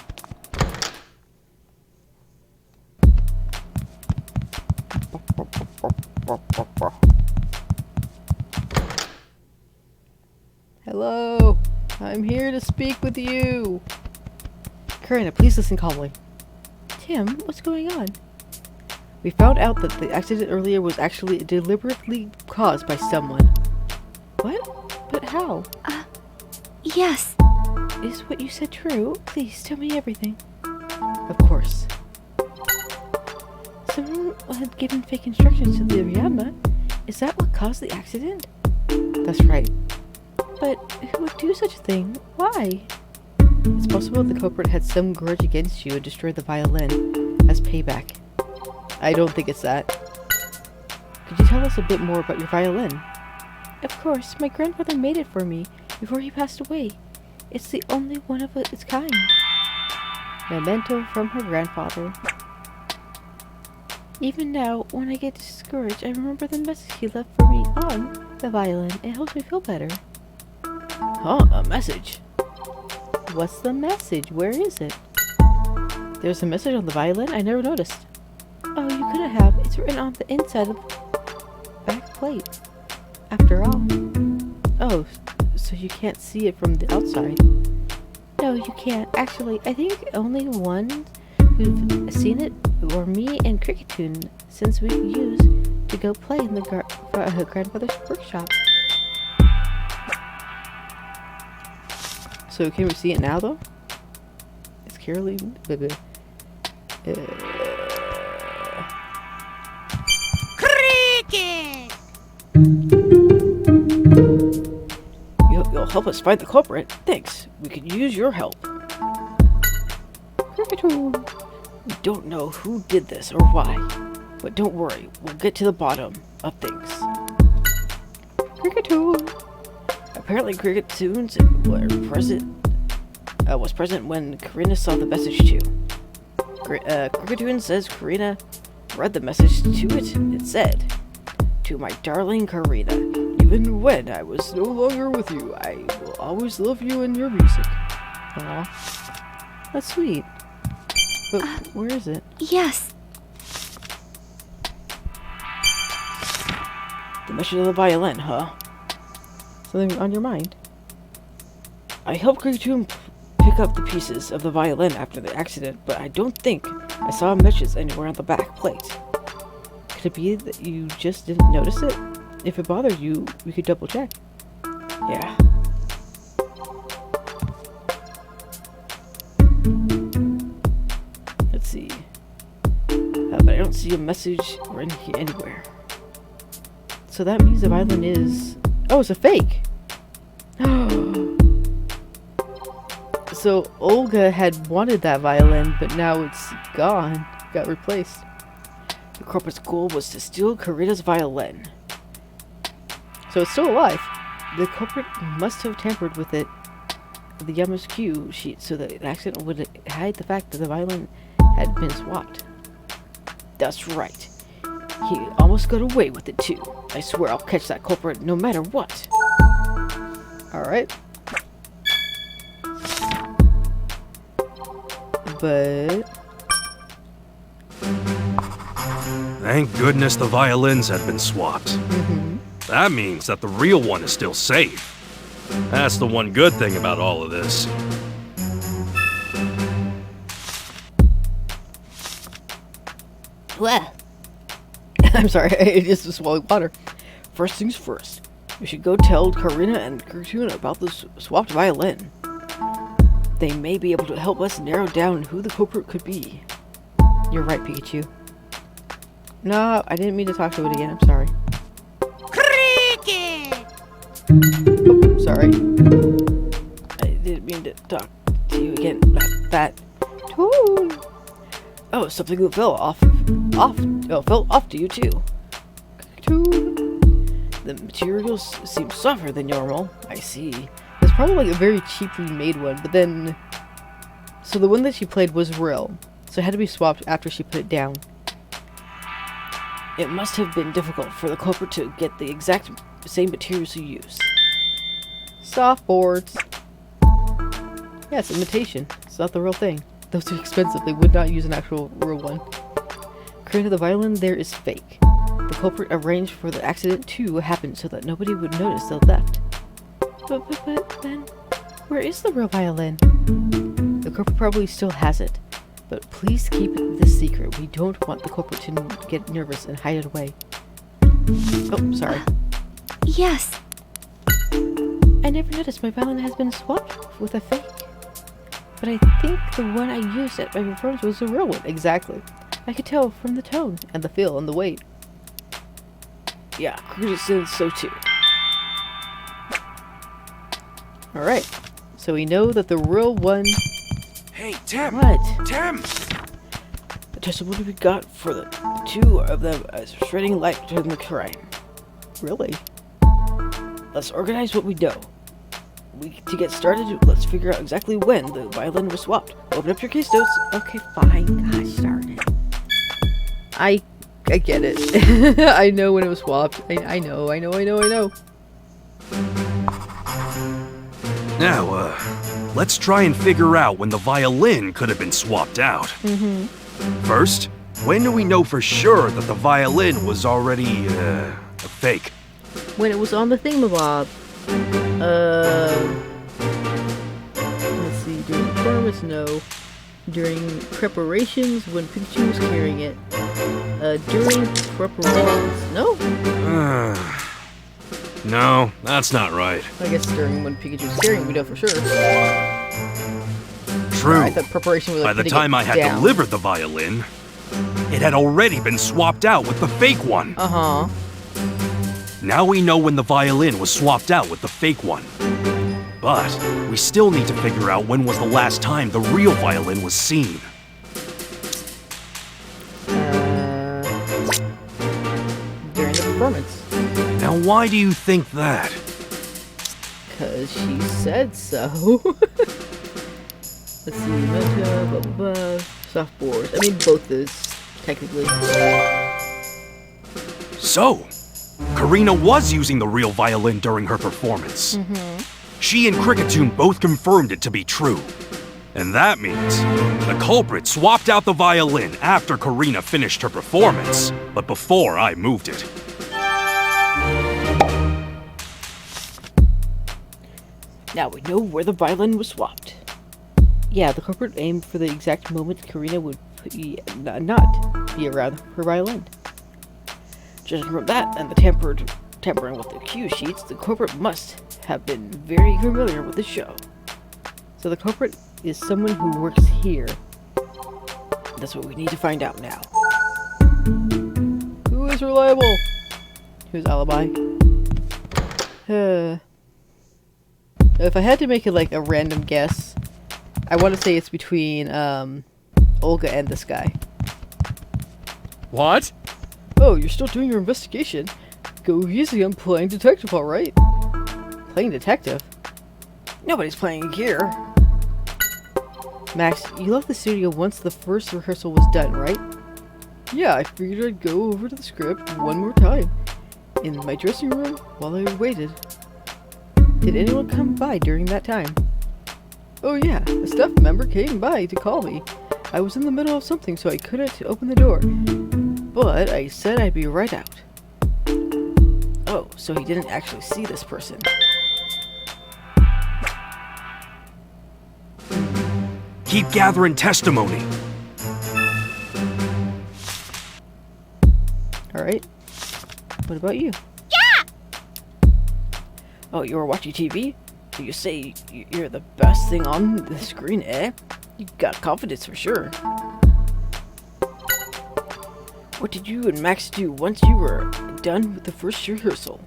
Hello, I'm here to speak with you. Carina, please listen calmly. Tim, what's going on? We found out that the accident earlier was actually deliberately caused by someone. What? But how? Yes. Is what you said true? Please tell me everything. Of course. Someone had given fake instructions to the yanma. Is that what caused the accident? That's right. But who would do such a thing? Why? It's possible the culprit had some grudge against you and destroyed the violin as payback. I don't think it's that. Could you tell us a bit more about your violin? Of course, my grandfather made it for me before he passed away. It's the only one of its kind. Memento from her grandfather. Even now, when I get discouraged, I remember the message he left for me on the violin. It helps me feel better. Huh, a message? What's the message? Where is it? There's a message on the violin? I never noticed. Oh, you couldn't have. It's written on the inside of the back plate. After all. Oh, so you can't see it from the outside. No, you can't. Actually, I think only one who've seen it were me and Kitsune, since we used to go play in the grandfather's workshop. So can we see it now, though? It's Caroline. Cricket! You'll help us find the culprit. Thanks. We could use your help. Cricketoon. We don't know who did this or why, but don't worry. We'll get to the bottom of things. Cricketoon. Apparently, Kitsune was present when Carina saw the message too. Cricketoon says Carina read the message to it. It said, "To my darling Carina, even when I was no longer with you, I will always love you and your music." Aw, that's sweet. But where is it? Yes. The message of the violin, huh? Something on your mind? I helped Kitsune pick up the pieces of the violin after the accident, but I don't think I saw messages anywhere on the back plate. Could it be that you just didn't notice it? If it bothered you, we could double check. Yeah. Let's see. But I don't see a message or anything anywhere. So that means the violin is... Oh, it's a fake! So Olga had wanted that violin, but now it's gone. Got replaced. The culprit's goal was to steal Carina's violin. So it's still alive. The culprit must have tampered with it, the yanma's cue sheet, so that the accident would hide the fact that the violin had been swapped. That's right. He almost got away with it too. I swear I'll catch that culprit no matter what. Alright. But... Thank goodness the violins had been swapped. That means that the real one is still safe. That's the one good thing about all of this. Well, I'm sorry, I just swallowed water. First things first. We should go tell Carina and Kitsune about this swapped violin. They may be able to help us narrow down who the culprit could be. You're right, Pikachu. No, I didn't mean to talk to it again. I'm sorry. Cricket! Oh, sorry. I didn't mean to talk to you again. That tune. Oh, something that fell fell off to you too. Tune. The materials seem softer than normal. I see. It's probably like a very cheaply made one, but then... So the one that she played was real, so it had to be swapped after she put it down. It must have been difficult for the culprit to get the exact same materials you use. Softboards. Yeah, it's imitation. It's not the real thing. Those are expensive. They would not use an actual real one. Carina, the violin there is fake. The culprit arranged for the accident to happen so that nobody would notice the theft. But then, where is the real violin? The culprit probably still has it, But please keep this secret. We don't want the culprit to get nervous and hide it away. Oh, sorry. Yes. I never noticed my violin has been swapped with a fake. But I think the one I used at my performance was a real one. Exactly. I could tell from the tone and the feel and the weight. Yeah, Carina says so too. Alright. So we know that the real one... Hey, Tim! What? Tim! The testimony we got for the two of them as shedding light to the crime. Really? Let's organize what we know. To get started, let's figure out exactly when the violin was swapped. Open up your case notes. Okay, fine. Gosh darn it. I get it. I know when it was swapped. I know. Now, let's try and figure out when the violin could have been swapped out. First, when do we know for sure that the violin was already, a fake? When it was on the thingamabob. Let's see, during performance, no. During preparations, when Pikachu was carrying it. During preparations, no? No, that's not right. I guess during when Pikachu was carrying it, we know for sure. True. I thought preparation was like By the time I had delivered the violin, it had already been swapped out with the fake one. Uh-huh. Now we know when the violin was swapped out with the fake one. But we still need to figure out when was the last time the real violin was seen. During the performance. Now why do you think that? Because she said so. Let's see, meta, blah blah blah, softboards. I mean, both is technically. So, Carina was using the real violin during her performance. She and Kitsune both confirmed it to be true. And that means the culprit swapped out the violin after Carina finished her performance, but before I moved it. Now we know where the violin was swapped. Yeah, the culprit aimed for the exact moment Carina would not be around her violin. Judging from that and the tampering with the cue sheets, the culprit must have been very familiar with the show. So the culprit is someone who works here. That's what we need to find out now. Who is reliable? Whose alibi? If I had to make it like a random guess, I want to say it's between Olga and this guy. What? Oh, you're still doing your investigation. Go easy on playing detective, alright? Playing detective? Nobody's playing here. Max, you left the studio once the first rehearsal was done, right? Yeah, I figured I'd go over to the script one more time. In my dressing room while I waited. Did anyone come by during that time? Oh yeah, a staff member came by to call me. I was in the middle of something, so I couldn't open the door. But I said I'd be right out. Oh, so he didn't actually see this person. Keep gathering testimony. Alright. What about you? Yeah! Oh, you were watching TV? So you say you're the best thing on the screen, eh? You got confidence for sure. What did you and Max do once you were done with the first rehearsal?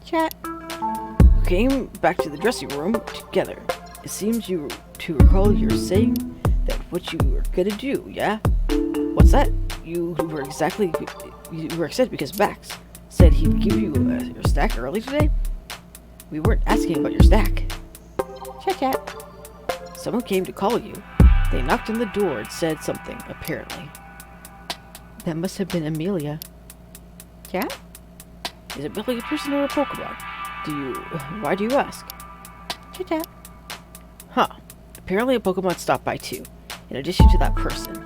Chat. We came back to the dressing room together. It seems to recall you're saying that what you were gonna do, yeah? What's that? You were excited because Max said he'd give you your stack early today? We weren't asking about your stack. Chat. Someone came to call you. They knocked on the door and said something, apparently. That must have been Amelia. Chat? Is Amelia a person or a Pokemon? Why do you ask? Chat. Huh. Apparently a Pokemon stopped by too, in addition to that person.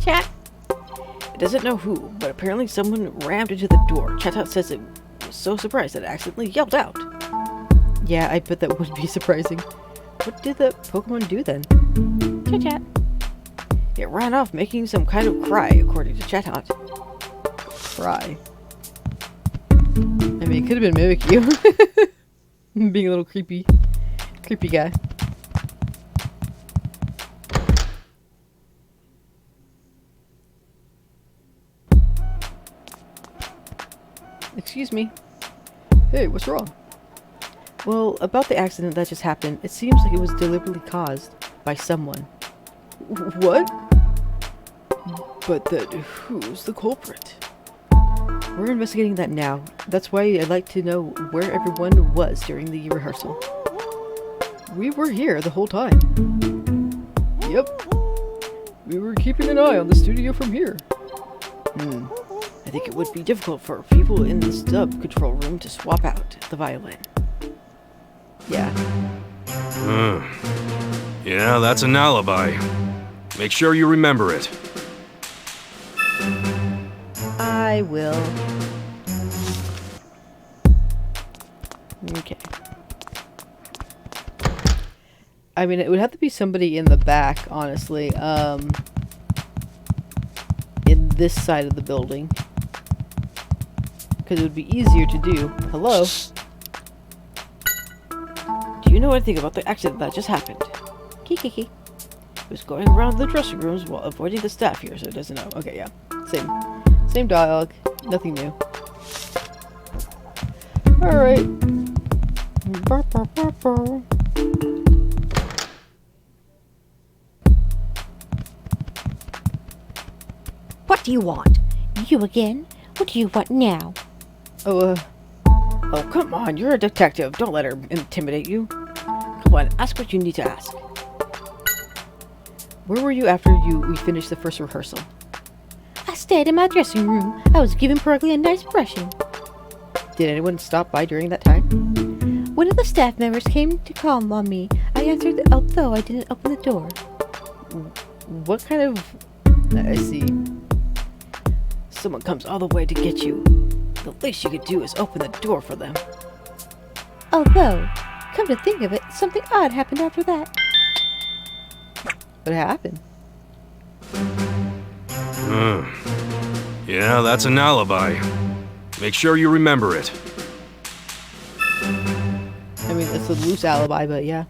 Chat. It doesn't know who, but apparently someone rammed into the door. Chatot says it was so surprised that it accidentally yelled out. Yeah, I bet that would be surprising. What did the Pokemon do then? Chat. It ran off making some kind of cry, according to Chatot. Cry. I mean, it could have been Mimikyu. Being a little creepy guy. Excuse me. Hey, what's wrong? Well, about the accident that just happened, it seems like it was deliberately caused by someone. What? But then, who's the culprit? We're investigating that now. That's why I'd like to know where everyone was during the rehearsal. We were here the whole time. Yep. We were keeping an eye on the studio from here. I think it would be difficult for people in the sub control room to swap out the violin. Yeah. Yeah, that's an alibi. Make sure you remember it. I will. Okay. I mean, it would have to be somebody in the back, honestly. In this side of the building. Because it would be easier to do. Hello? Do you know anything about the accident that just happened? Kiki. It was going around the dressing rooms while avoiding the staff here, so it doesn't know. Okay, yeah. Same dialogue. Nothing new. Alright. What do you want? You again? What do you want now? Oh, come on. You're a detective. Don't let her intimidate you. Come on, ask what you need to ask. Where were you after we finished the first rehearsal? I stayed in my dressing room. I was giving Perkly a nice brushing. Did anyone stop by during that time? One of the staff members came to call on me. I answered, although I didn't open the door. What kind of... I see. Someone comes all the way to get you. The least you could do is open the door for them. Although, come to think of it, something odd happened after that. What happened? Yeah, that's an alibi. Make sure you remember it. I mean, it's a loose alibi, but yeah.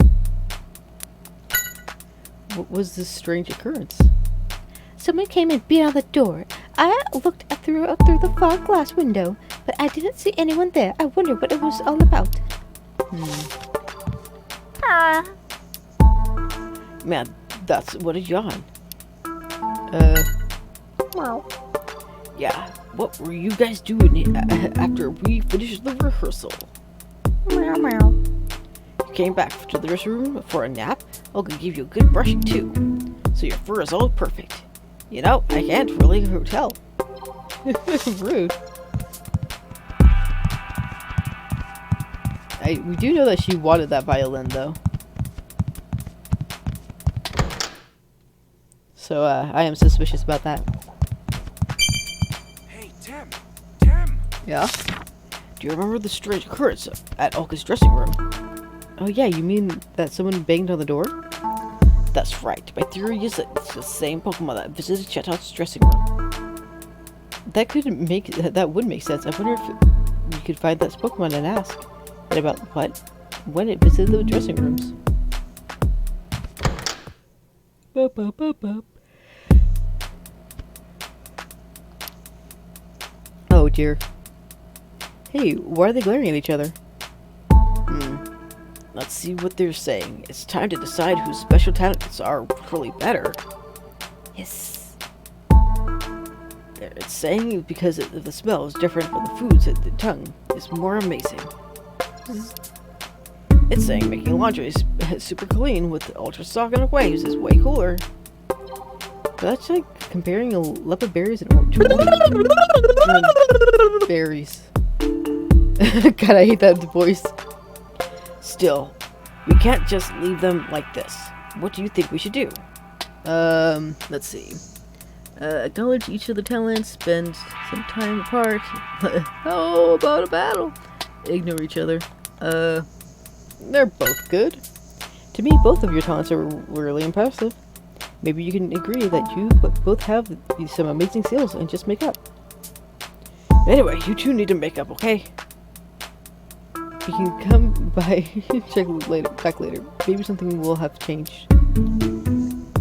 What was this strange occurrence? Someone came and beat on the door. I looked through the fog glass window, but I didn't see anyone there. I wonder what it was all about. Man, that's what a yawn. Wow. Yeah, what were you guys doing after we finished the rehearsal? Meow meow. You came back to the dressing room for a nap? I'll give you a good brushing too, so your fur is all perfect. You know, I can't really tell. Rude. We do know that she wanted that violin, though. So, I am suspicious about that. Hey, Tim! Yeah? Do you remember the strange occurrence at Olga's dressing room? Oh yeah, you mean that someone banged on the door? That's right. My theory is that it's the same Pokemon that visited Chetot's dressing room. That would make sense. I wonder if we could find that Pokemon and ask it about when it visited the dressing rooms. Bup, bup, bup, bup. Oh dear. Hey, why are they glaring at each other? Let's see what they're saying. It's time to decide whose special talents are truly better. Yes. It's saying because the smell is different from the foods that the tongue is more amazing. It's saying making laundry is super clean with ultra soft and waves is way cooler. That's like comparing leopard berries and berries. God, I hate that voice. Still, we can't just leave them like this. What do you think we should do? Let's see. Acknowledge each of the talents, spend some time apart. How about a battle? Ignore each other. They're both good. To To me, both of your talents are really impressive. Maybe you can agree that you both have some amazing skills and just make up. Anyway, you two need to make up, okay? You can come by back later. Maybe something will have changed.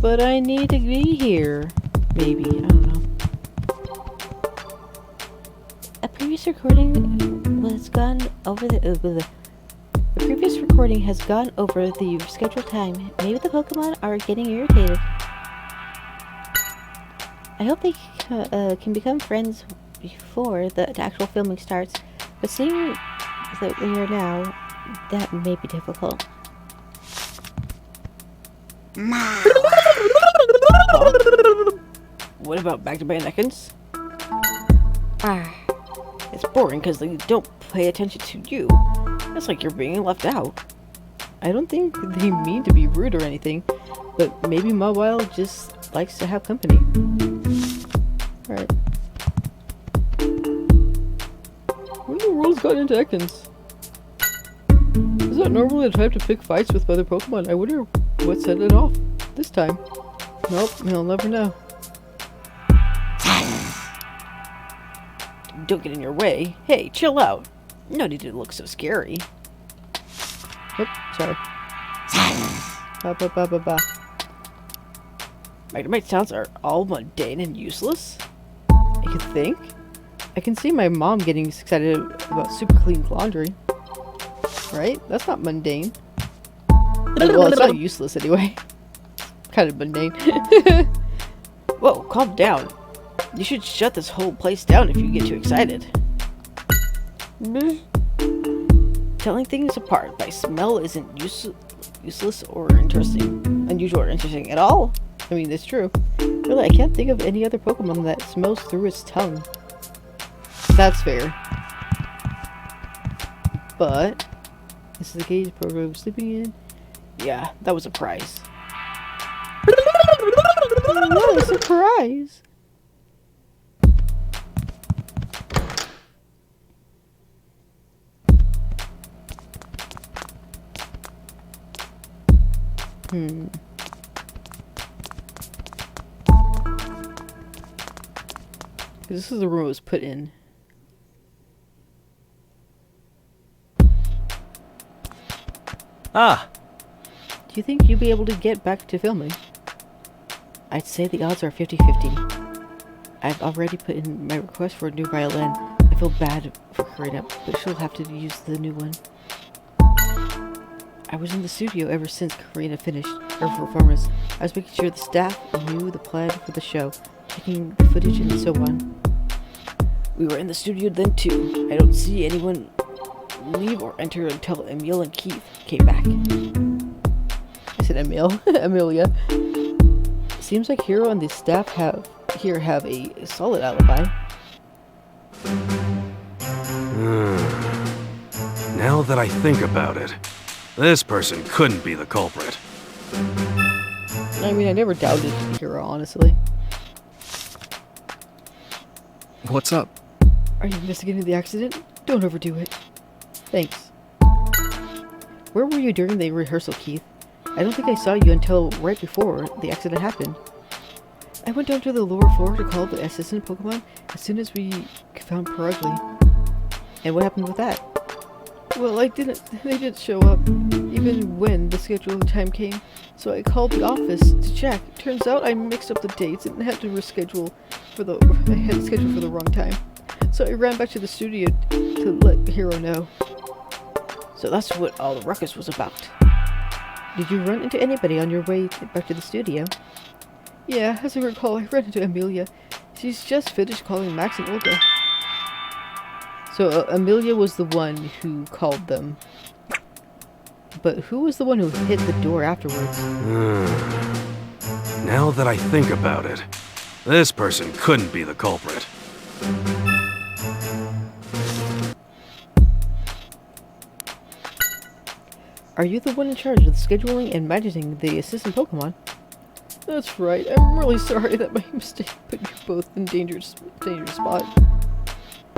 But I need to be here. Maybe, I don't know. A previous recording has gone over the scheduled time. Maybe the Pokemon are getting irritated. I hope they can become friends before the actual filming starts, but seeing that we are now, that may be difficult. What about back-to-back Neckens? It's boring because they don't pay attention to you. It's like you're being left out. I don't think they mean to be rude or anything, but maybe Mawile just likes to have company. Alright. What in the world's gotten into Ekans? Is that normally the type to pick fights with other Pokemon? I wonder what set it off this time. Nope, he'll never know. Don't get in your way. Hey, chill out. No need to look so scary. Oops, sorry. My sounds are all mundane and useless. I can think. I can see my mom getting excited about super clean laundry. Right? That's not mundane. Well, it's not useless anyway. Kind of mundane. Whoa, calm down. You should shut this whole place down if you get too excited. Telling things apart by smell isn't useless or interesting. Unusual or interesting at all. I mean, it's true. Really, I can't think of any other Pokemon that smells through its tongue. That's fair. But this is the cage program I'm sleeping in. Yeah, that was a prize. What a surprise! This is the room it was put in. Ah! Do you think you'll be able to get back to filming? I'd say the odds are 50-50. I've already put in my request for a new violin. I feel bad for Carina, but she'll have to use the new one. I was in the studio ever since Carina finished her performance. I was making sure the staff knew the plan for the show, checking the footage and so on. We were in the studio then too. I don't see anyone leave or enter until Emil and Keith came back. I said Emil. Amelia. Seems like Hero and the staff have a solid alibi. Now that I think about it, this person couldn't be the culprit. I mean, I never doubted Hero, honestly. What's up? Are you investigating the accident? Don't overdo it. Thanks. Where were you during the rehearsal, Keith? I don't think I saw you until right before the accident happened. I went down to the lower floor to call the assistant Pokemon as soon as we found Perugly. And what happened with that? Well, they didn't show up, even when the scheduled time came, so I called the office to check. Turns out I mixed up the dates and had to reschedule for the wrong time. So I ran back to the studio to let Hero know. So that's what all the ruckus was about. Did you run into anybody on your way back to the studio? Yeah, as I recall, I ran into Amelia. She's just finished calling Max and Olga. So Amelia was the one who called them. But who was the one who hit the door afterwards? Now that I think about it, this person couldn't be the culprit. Are you the one in charge of scheduling and managing the assistant Pokemon? That's right. I'm really sorry that my mistake put you both in dangerous spot.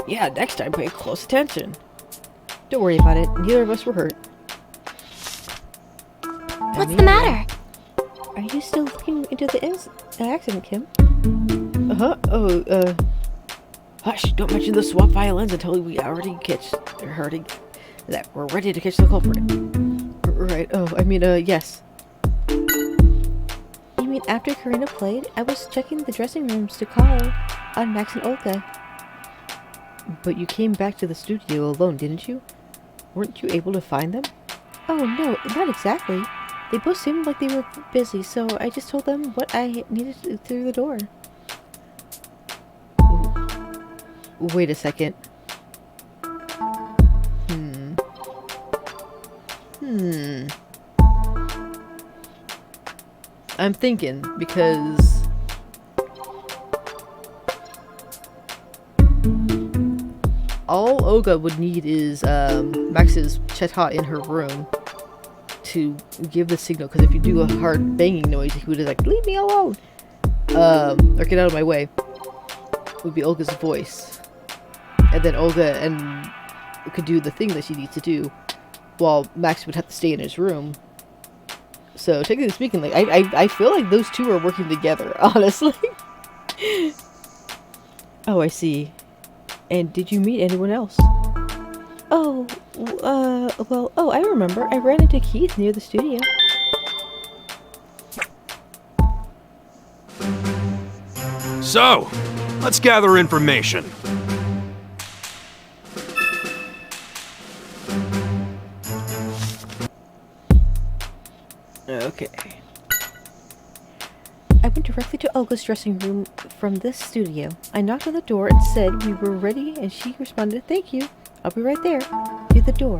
Yeah, next time pay close attention. Don't worry about it. Neither of us were hurt. What's the matter? Are you still looking into the accident, Kim? Uh-huh. Oh, hush, don't mention the swap violins until we already that we're ready to catch the culprit. Right, yes. You mean after Carina played, I was checking the dressing rooms to call on Max and Olga. But you came back to the studio alone, didn't you? Weren't you able to find them? Oh, no, not exactly. They both seemed like they were busy, so I just told them what I needed through the door. Wait a second. I'm thinking, because all Olga would need is Max's Cheta in her room to give the signal, because if you do a hard banging noise, he would be like, leave me alone! Or get out of my way. It would be Olga's voice. And then Olga could do the thing that she needs to do, while Max would have to stay in his room. So, technically speaking, like, I feel like those two are working together, honestly. Oh, I see. And did you meet anyone else? Oh, I remember. I ran into Keith near the studio. So, let's gather information. Okay. I went directly to Olga's dressing room from this studio. I knocked on the door and said we were ready, and she responded, "Thank you. I'll be right there." Through the door.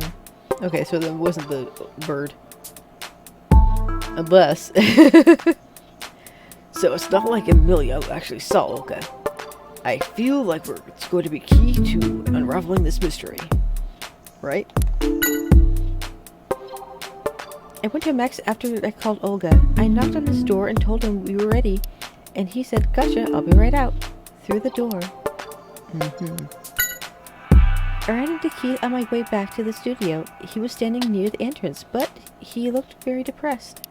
Okay, so that wasn't the bird. Unless. So it's not like Emilio actually saw Olga. I feel like it's going to be key to unraveling this mystery. Right? I went to Max after I called Olga. I knocked on his door and told him we were ready, and he said, "Gotcha, I'll be right out." Through the door. I ran into Keith on my way back to the studio. He was standing near the entrance, but he looked very depressed.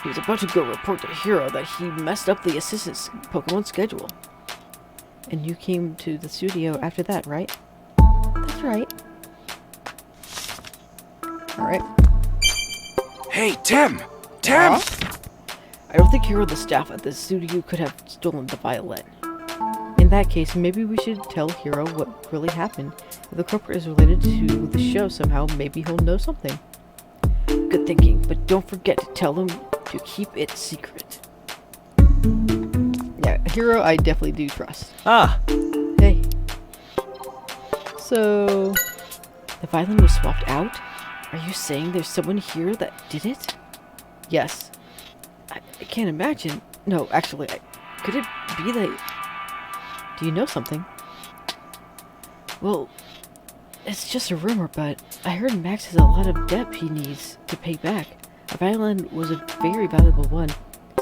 He was about to go report to Hero that he messed up the assistant's Pokemon schedule. And you came to the studio after that, right? That's right. Alright. Hey, Tim! Tim! I don't think Hero or the staff at the studio could have stolen the violin. In that case, maybe we should tell Hero what really happened. If the culprit is related to the show somehow, maybe he'll know something. Good thinking, but don't forget to tell him to keep it secret. Yeah, Hero I definitely do trust. Ah, Hey. So, the violin was swapped out? Are you saying there's someone here that did it? Yes. I can't imagine. No, actually, could it be that... Do you know something? Well, it's just a rumor, but I heard Max has a lot of debt he needs to pay back. A violin was a very valuable one,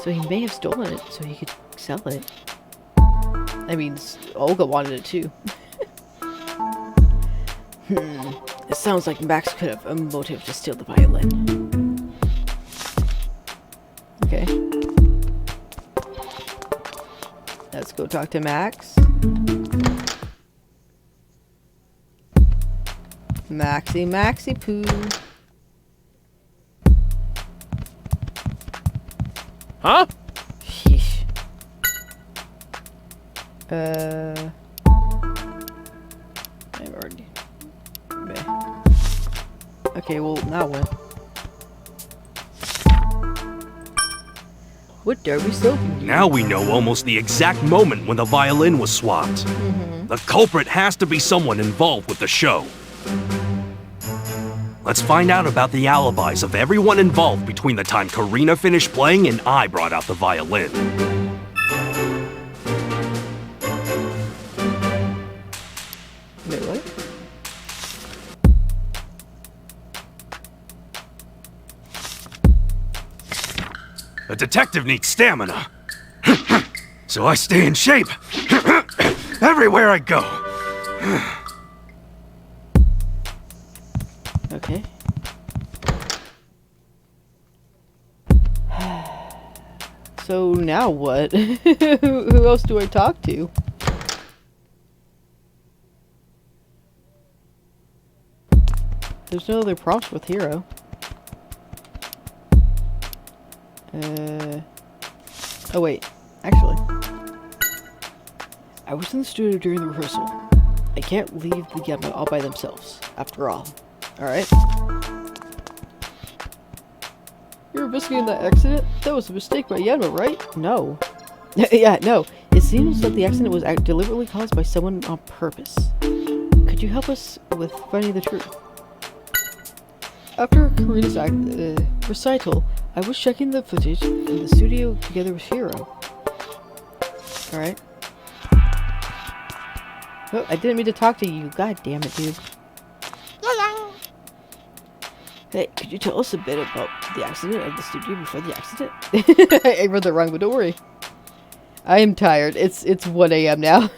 so he may have stolen it so he could sell it. I mean, Olga wanted it too. It sounds like Max could have a motive to steal the violin. Okay. Let's go talk to Max. Maxie Poo. Huh? Sheesh. I've already... Meh. Okay, well, now what? What are we solving? Now we know almost the exact moment when the violin was swapped. The culprit has to be someone involved with the show. Let's find out about the alibis of everyone involved between the time Carina finished playing and I brought out the violin. Wait, what? A detective needs stamina. So I stay in shape. Everywhere I go. Okay. So now what? Who else do I talk to? There's no other prompts with Hero. Oh wait, actually. I was in the studio during the rehearsal. I can't leave the yanma all by themselves, after all. Alright? You were investigating that accident? That was a mistake by yanma, right? No. Yeah, no. It seems that the accident was deliberately caused by someone on purpose. Could you help us with finding the truth? After Carina's recital, I was checking the footage in the studio together with Hero. Alright. Oh, I didn't mean to talk to you. God damn it, dude. Hey, could you tell us a bit about the accident of the studio before the accident? I read that wrong, but don't worry. I am tired. It's 1 a.m. now.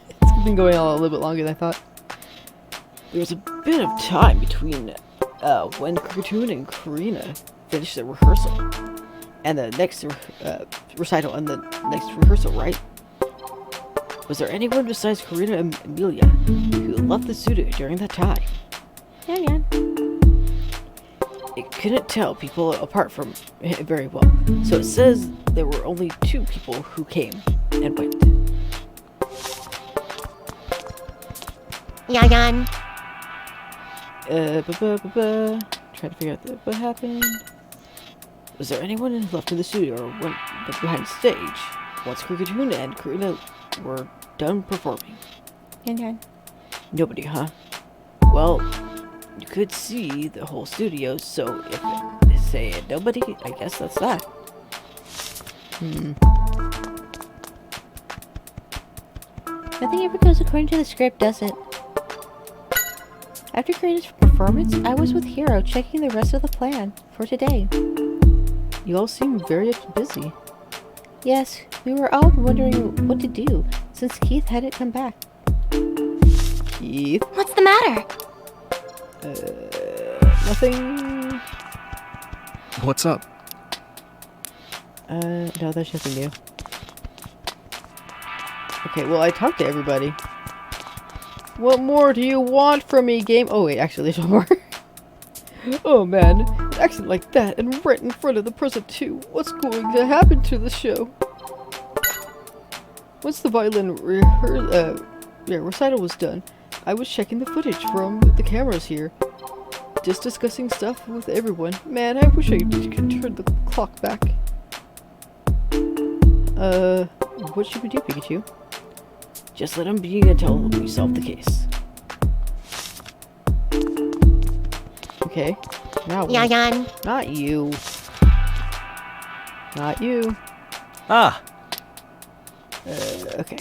It's been going on a little bit longer than I thought. There was a bit of time between when Kitsune and Carina finished their rehearsal and the next recital and the next rehearsal, right? Was there anyone besides Carina and Amelia who left the studio during that time? Yeah. It couldn't tell people apart from very well, so it says there were only 2 people who came and went. Yan. Trying to figure out what happened. Was there anyone left in the studio or went behind stage once Kitsune and Carina were done performing? Yan. Nobody, huh? Well, you could see the whole studio, so if it say nobody, I guess that's that. Nothing ever goes according to the script, does it? After Carina's performance, I was with Hero checking the rest of the plan for today. You all seem very busy. Yes, we were all wondering what to do since Keith hadn't come back. Keith? What's the matter? Nothing. What's up? No, there's nothing new. Okay, well, I talked to everybody. What more do you want from me, game? Oh, wait, actually, there's one more. Oh, man. An accident like that, and right in front of the present, too. What's going to happen to the show? Once the violin recital was done, I was checking the footage from the cameras here. Just discussing stuff with everyone. Man, I wish I could turn the clock back. What should we do, Pikachu? Just let him be until we solve the case. Okay. Now what? Yan. Not you. Not you. Ah, Okay.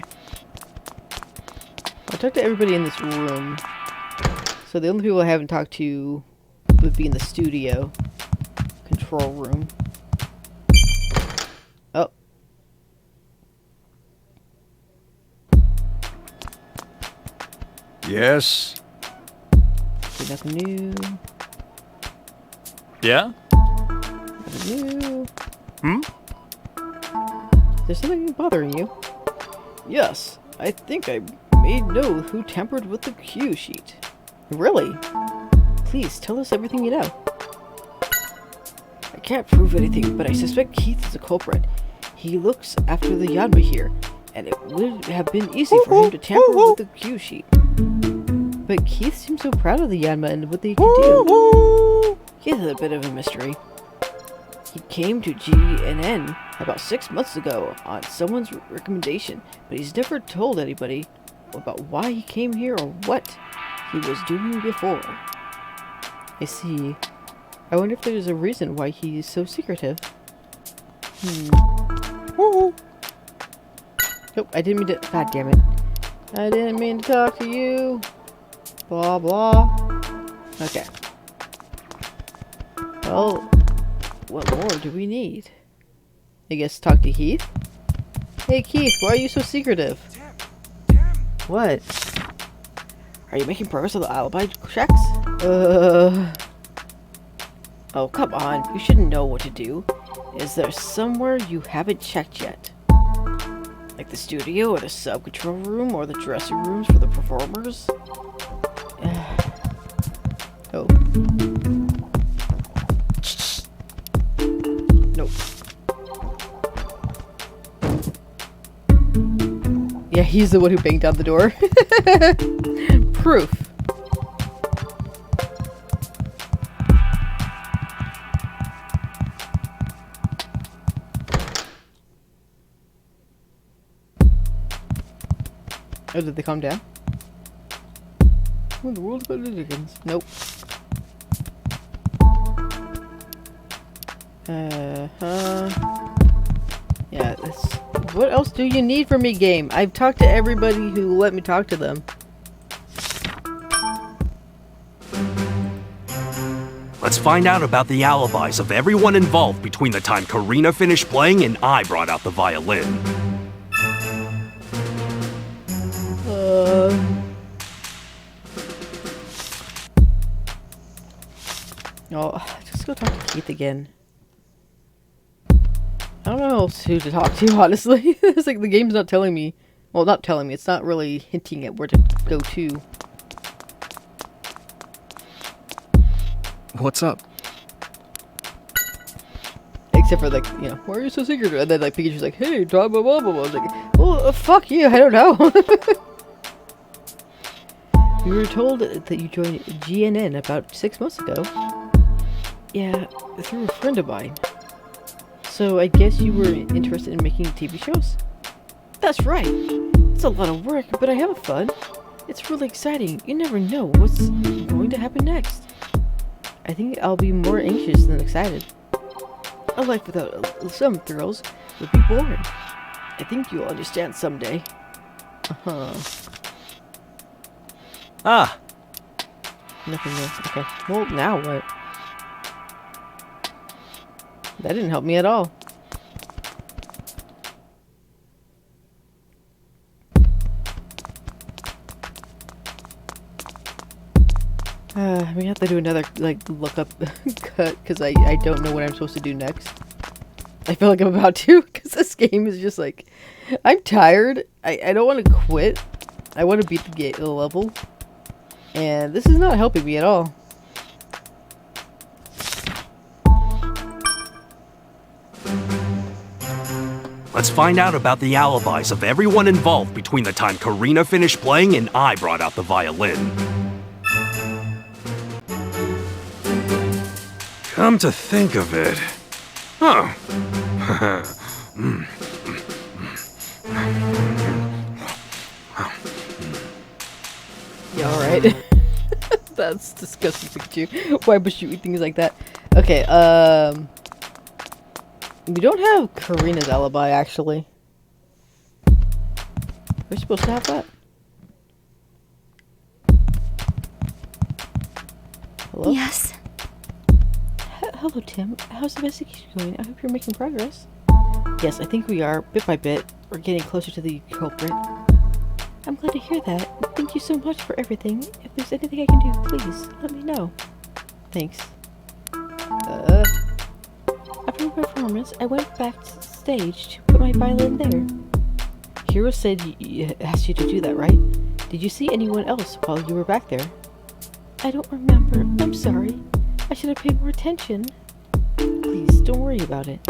I talked to everybody in this room. So the only people I haven't talked to would be in the studio. Control room. Oh. Yes? Okay, nothing new. Yeah? Nothing new. There's something bothering you? Yes, I think I may know who tampered with the cue sheet. Really? Please, tell us everything you know. I can't prove anything, but I suspect Keith is a culprit. He looks after the yanma here, and it would have been easy for him to tamper with the cue sheet. But Keith seems so proud of the yanma and what they could do. Keith is a bit of a mystery. He came to GNN about 6 months ago on someone's recommendation, but he's never told anybody about why he came here or what he was doing before. I see. I wonder if there's a reason why he's so secretive. Oh, I didn't mean to. God damn it. I didn't mean to talk to you. Blah blah. Okay. Well, what more do we need? I guess talk to Keith? Hey Keith, why are you so secretive? What? Are you making progress on the alibi checks? Oh, come on. You should know what to do. Is there somewhere you haven't checked yet? Like the studio or the sub-control room or the dressing rooms for the performers? Oh. Nope. Yeah, he's the one who banged down the door. Proof. Oh, did they calm down? Oh, the world's got Dickens. Nope. Yeah, that's... What else do you need from me, game? I've talked to everybody who let me talk to them. Let's find out about the alibis of everyone involved between the time Carina finished playing and I brought out the violin. Oh, just go talk to Keith again. I don't know who to talk to, honestly. It's like the game's not telling me. Well, not telling me. It's not really hinting at where to go to. What's up? Except for, like, you know, why are you so secretive? And then, like, Pikachu's like, hey, blah, blah, blah, blah, blah. I was like, well, fuck you, I don't know. We were told that you joined GNN about 6 months ago. Yeah, through a friend of mine. So I guess you were interested in making TV shows? That's right. It's a lot of work, but I have fun. It's really exciting. You never know what's going to happen next. I think I'll be more anxious than excited. A life without some thrills would be boring. I think you'll understand someday. Uh-huh. Ah, Nothing new. Okay. Well, now what? That didn't help me at all. We have to do another, like, lookup cut, because I don't know what I'm supposed to do next. I feel like I'm about to, because this game is just like... I'm tired. I don't want to quit. I want to beat the level. And this is not helping me at all. Let's find out about the alibis of everyone involved between the time Carina finished playing and I brought out the violin. Come to think of it... Huh. Yeah, alright. That's disgusting, Pikachu. Why would you eat things like that? Okay, we don't have Carina's alibi, actually. We're supposed to have that. Hello? Yes. Hello, Tim. How's the investigation going? I hope you're making progress. Yes, I think we are. Bit by bit. We're getting closer to the culprit. I'm glad to hear that. Thank you so much for everything. If there's anything I can do, please let me know. Thanks. After my performance, I went backstage to put my violin there. Hiro said he asked you to do that, right? Did you see anyone else while you were back there? I don't remember. I'm sorry. I should have paid more attention. Please, don't worry about it.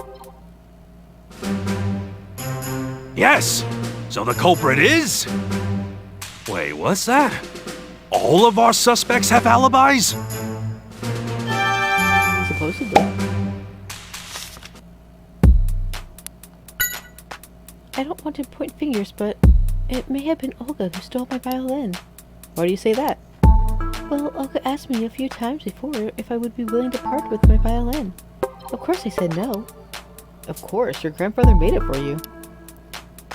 Yes! So the culprit is... Wait, what's that? All of our suspects have alibis? Supposedly. I don't want to point fingers, but it may have been Olga who stole my violin. Why do you say that? Well, Olga asked me a few times before if I would be willing to part with my violin. Of course I said no. Of course, your grandfather made it for you.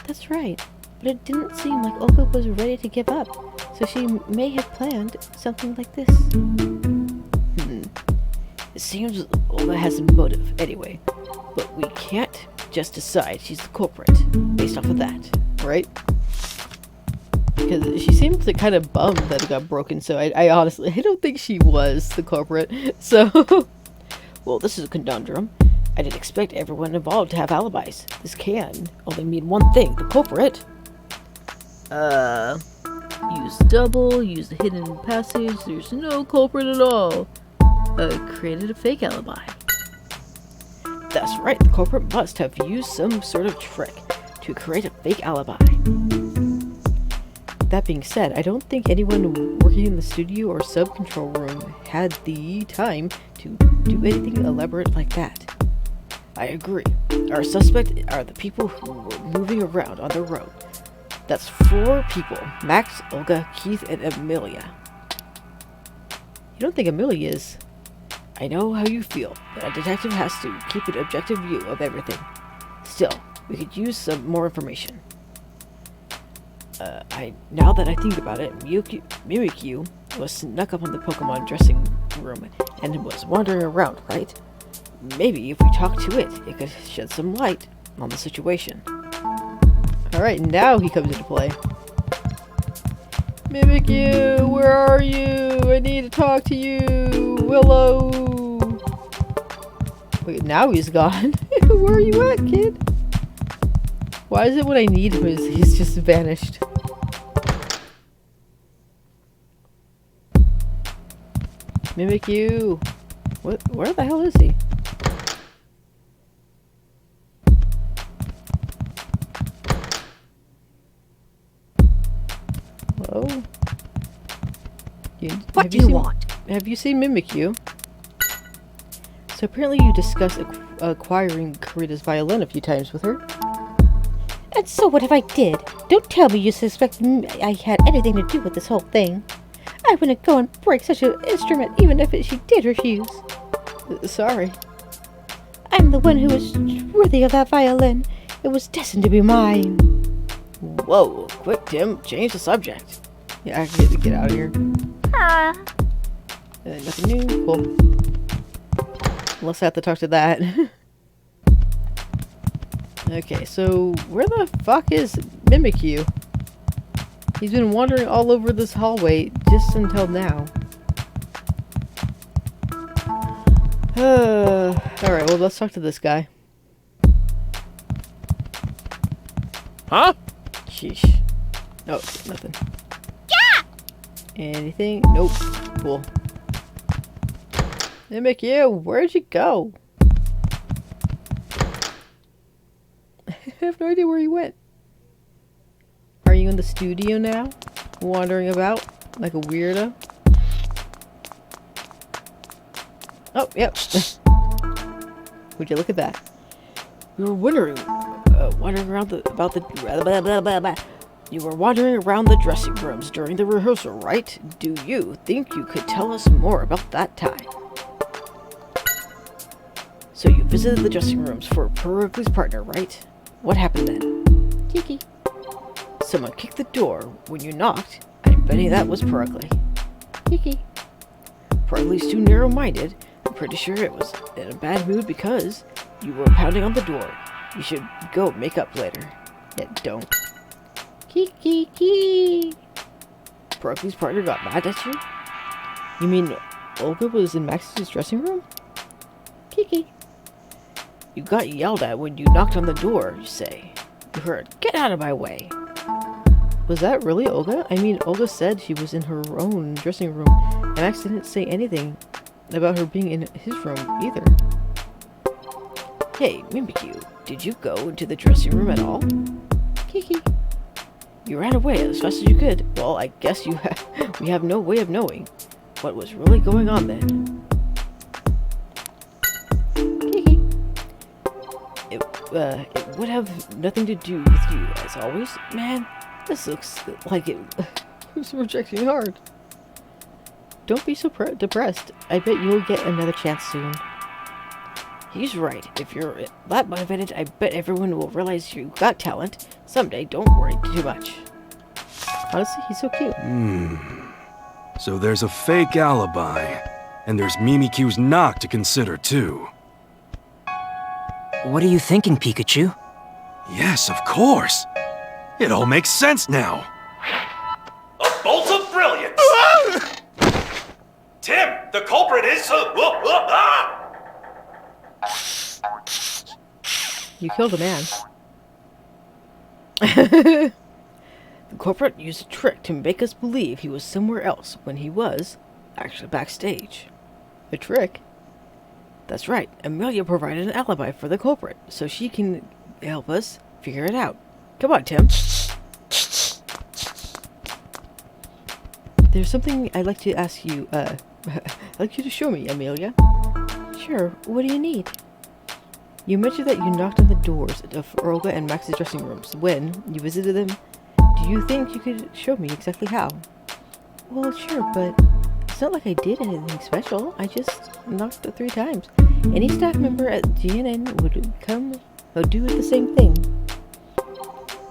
That's right, but it didn't seem like Olga was ready to give up, so she may have planned something like this. It seems Olga has a motive anyway, but we can't just decide she's the culprit based off of that, right? Because she seems like kind of bummed that it got broken, so I honestly, I don't think she was the culprit. So, well, this is a conundrum. I didn't expect everyone involved to have alibis. This can only mean one thing, the culprit. Use double, use the hidden passage, there's no culprit at all. Created a fake alibi. That's right, the culprit must have used some sort of trick to create a fake alibi. That being said, I don't think anyone working in the studio or sub-control room had the time to do anything elaborate like that. I agree. Our suspect are the people who were moving around on the road. That's 4 people. Max, Olga, Keith, and Amelia. You don't think Amelia is? I know how you feel, but a detective has to keep an objective view of everything. Still, we could use some more information. Now that I think about it, Mimikyu was snuck up on the Pokemon dressing room and was wandering around, right? Maybe if we talk to it, it could shed some light on the situation. Alright, now he comes into play. Mimikyu, where are you? I need to talk to you. Willow. Wait, now he's gone. Where are you at, kid? Why is it when I need him, he's just vanished? Mimikyu. Where the hell is he? Hello? What do you want? Have you seen Mimikyu? So apparently you discussed acquiring Carina's violin a few times with her. And so what if I did? Don't tell me you suspect I had anything to do with this whole thing. I wouldn't go and break such an instrument even if she did refuse. Sorry. I'm the one who is worthy of that violin. It was destined to be mine. Whoa, quick Tim, change the subject. Yeah, I can get out of here. Nothing new, cool. Unless I have to talk to that. Okay, so where the fuck is Mimikyu? He's been wandering all over this hallway just until now. Alright, well let's talk to this guy. Huh? Sheesh. Oh, nothing. Yeah! Anything? Nope. Cool. Mimikyu, where'd you go? I have no idea where you went. Are you in the studio now? Wandering about like a weirdo? Oh, yep. Would you look at that? We were wondering, wandering around You were wandering around the dressing rooms during the rehearsal, right? Do you think you could tell us more about that time? So you visited the dressing rooms for Perugly's partner, right? What happened then? Kiki. Someone kicked the door when you knocked. I'm betting that was Perugly. Kiki. Perugly's too narrow-minded. I'm pretty sure it was in a bad mood because you were pounding on the door. You should go make up later. Yeah, don't. Kiki. Perugly's partner got mad at you? You mean Olga was in Max's dressing room? Kiki. You got yelled at when you knocked on the door, you say. You heard, "Get out of my way." Was that really Olga? I mean, Olga said she was in her own dressing room, and Max didn't say anything about her being in his room either. Hey, Mimikyu, did you go into the dressing room at all? Kiki. You ran away as fast as you could. Well, I guess we have no way of knowing what was really going on then. Kiki. It would have nothing to do with you, as always. Man, this looks like it was rejecting hard. Don't be so depressed. I bet you'll get another chance soon. He's right. If you're that motivated, I bet everyone will realize you got talent. Someday, don't worry too much. Honestly, he's so cute. So there's a fake alibi, and there's Mimikyu's knock to consider too. What are you thinking, Pikachu? Yes, of course. It all makes sense now. A bolt of brilliance! Tim, the culprit is... You killed a man. The culprit used a trick to make us believe he was somewhere else when he was actually backstage. A trick? That's right. Amelia provided an alibi for the culprit, so she can help us figure it out. Come on, Tim. There's something I'd like to ask you, I'd like you to show me, Amelia. Sure, what do you need? You mentioned that you knocked on the doors of Olga and Max's dressing rooms when you visited them. Do you think you could show me exactly how? Well, sure, but it's not like I did anything special. I just knocked 3 times. Any staff member at GNN would do the same thing.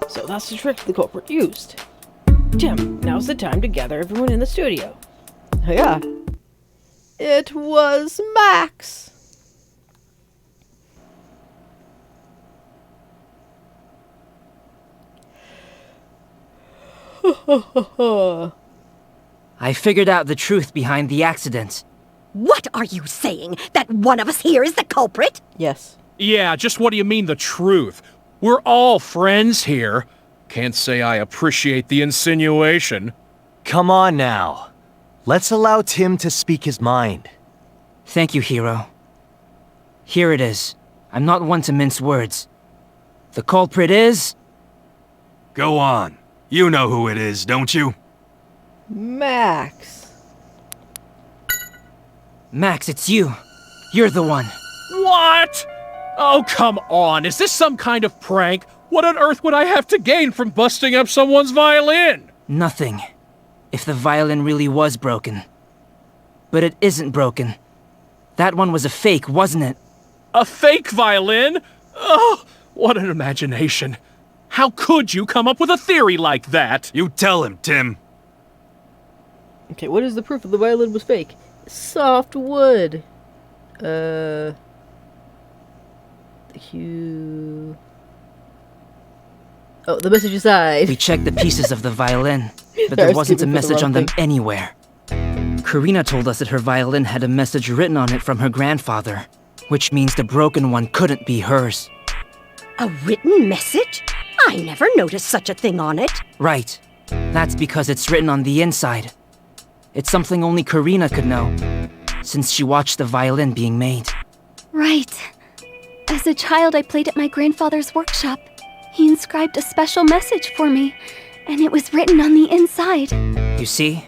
So that's the trick the culprit used. Tim, now's the time to gather everyone in the studio. Yeah. It was Max! I figured out the truth behind the accident. What are you saying? That one of us here is the culprit? Yes. Yeah, just what do you mean the truth? We're all friends here. Can't say I appreciate the insinuation. Come on now. Let's allow Tim to speak his mind. Thank you, Hero. Here it is. I'm not one to mince words. The culprit is... Go on. You know who it is, don't you? Max. Max, it's you. You're the one. What? Oh, come on. Is this some kind of prank? What on earth would I have to gain from busting up someone's violin? Nothing. If the violin really was broken. But it isn't broken. That one was a fake, wasn't it? A fake violin? Oh, what an imagination. How could you come up with a theory like that? You tell him, Tim. Okay, what is the proof that the violin was fake? Soft wood. Hugh... Oh, the message aside. We checked the pieces of the violin, but Sorry, there wasn't a skipping for the message wrong on them thing. anywhere. Carina told us that her violin had a message written on it from her grandfather, which means the broken one couldn't be hers. A written message? I never noticed such a thing on it. Right. That's because it's written on the inside. It's something only Carina could know, since she watched the violin being made. Right. As a child, I played at my grandfather's workshop. He inscribed a special message for me, and it was written on the inside. You see?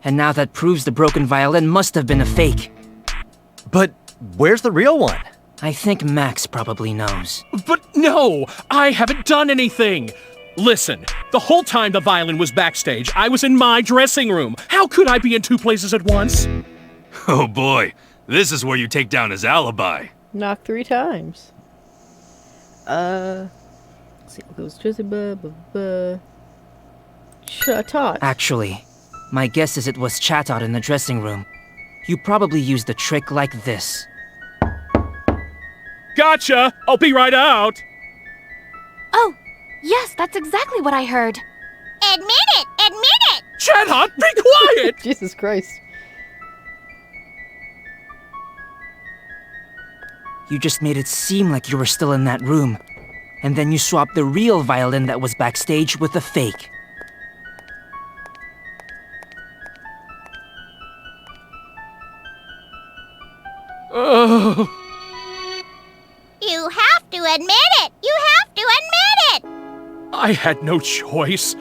And now that proves the broken violin must have been a fake. But where's the real one? I think Max probably knows. But no, I haven't done anything. Listen, the whole time the violin was backstage, I was in my dressing room. How could I be in 2 places at once? Oh boy, this is where you take down his alibi. Knock 3 times. Let's see what goes to Chatot. Actually, my guess is it was Chatot in the dressing room. You probably used a trick like this. Gotcha! I'll be right out! Oh, yes, that's exactly what I heard. Admit it! Admit it! Chatot, be quiet! Jesus Christ. You just made it seem like you were still in that room. And then you swapped the real violin that was backstage with the fake. Oh. You have to admit it! You have to admit it! I had no choice.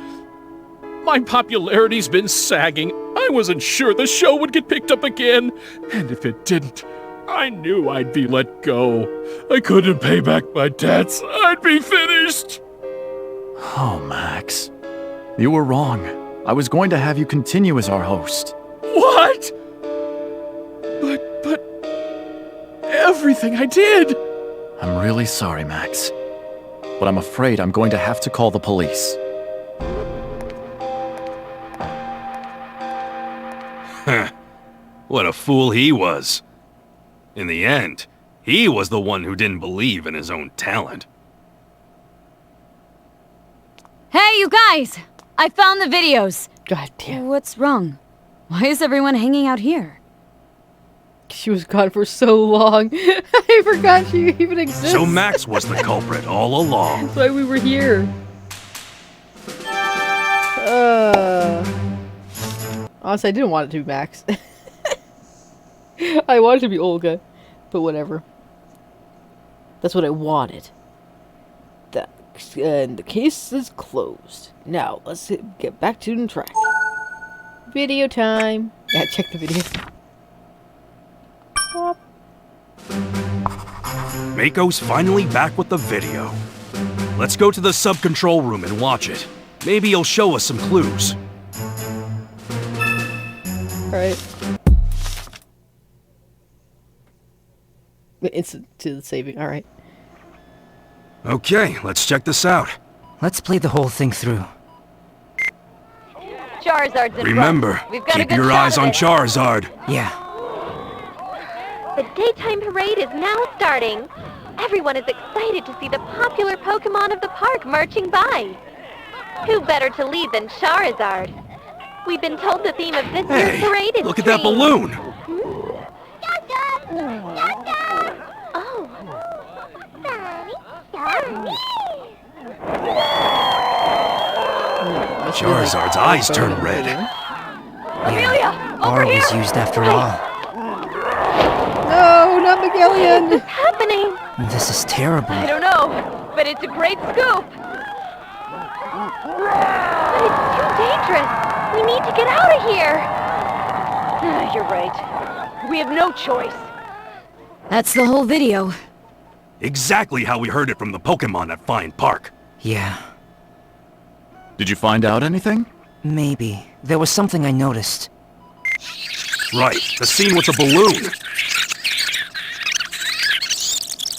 My popularity's been sagging. I wasn't sure the show would get picked up again. And if it didn't, I knew I'd be let go. I couldn't pay back my debts. I'd be finished. Oh, Max. You were wrong. I was going to have you continue as our host. What? But everything I did. I'm really sorry, Max. But I'm afraid I'm going to have to call the police. What a fool he was. In the end, he was the one who didn't believe in his own talent. Hey, you guys! I found the videos. God damn. What's wrong? Why is everyone hanging out here? She was gone for so long. I forgot she even existed. So Max was the culprit all along. That's why we were here. Honestly, I didn't want it to be Max. I wanted it to be Olga, but whatever. That's what I wanted. And the case is closed. Now, let's get back to the track. Video time. Yeah, check the video. Mako's finally back with the video. Let's go to the sub-control room and watch it. Maybe he'll show us some clues. Alright. Instant to the saving, alright. Okay, let's check this out. Let's play the whole thing through. Charizard's in Remember, front. We've got a keep good your shot eyes of on it. Charizard. Yeah. The daytime parade is now starting. Everyone is excited to see the popular Pokemon of the park marching by. Who better to lead than Charizard? We've been told the theme of this year's parade is Look at that dreams. balloon. Oh. Charizard's eyes turn red. Amelia, R was used after all. No, not Magellan! What's happening? This is terrible. I don't know, but it's a great scoop. But it's too dangerous. We need to get out of here. You're right. We have no choice. That's the whole video. Exactly how we heard it from the Pokemon at Fine Park. Yeah. Did you find out anything? Maybe. There was something I noticed. Right, the scene with the balloon.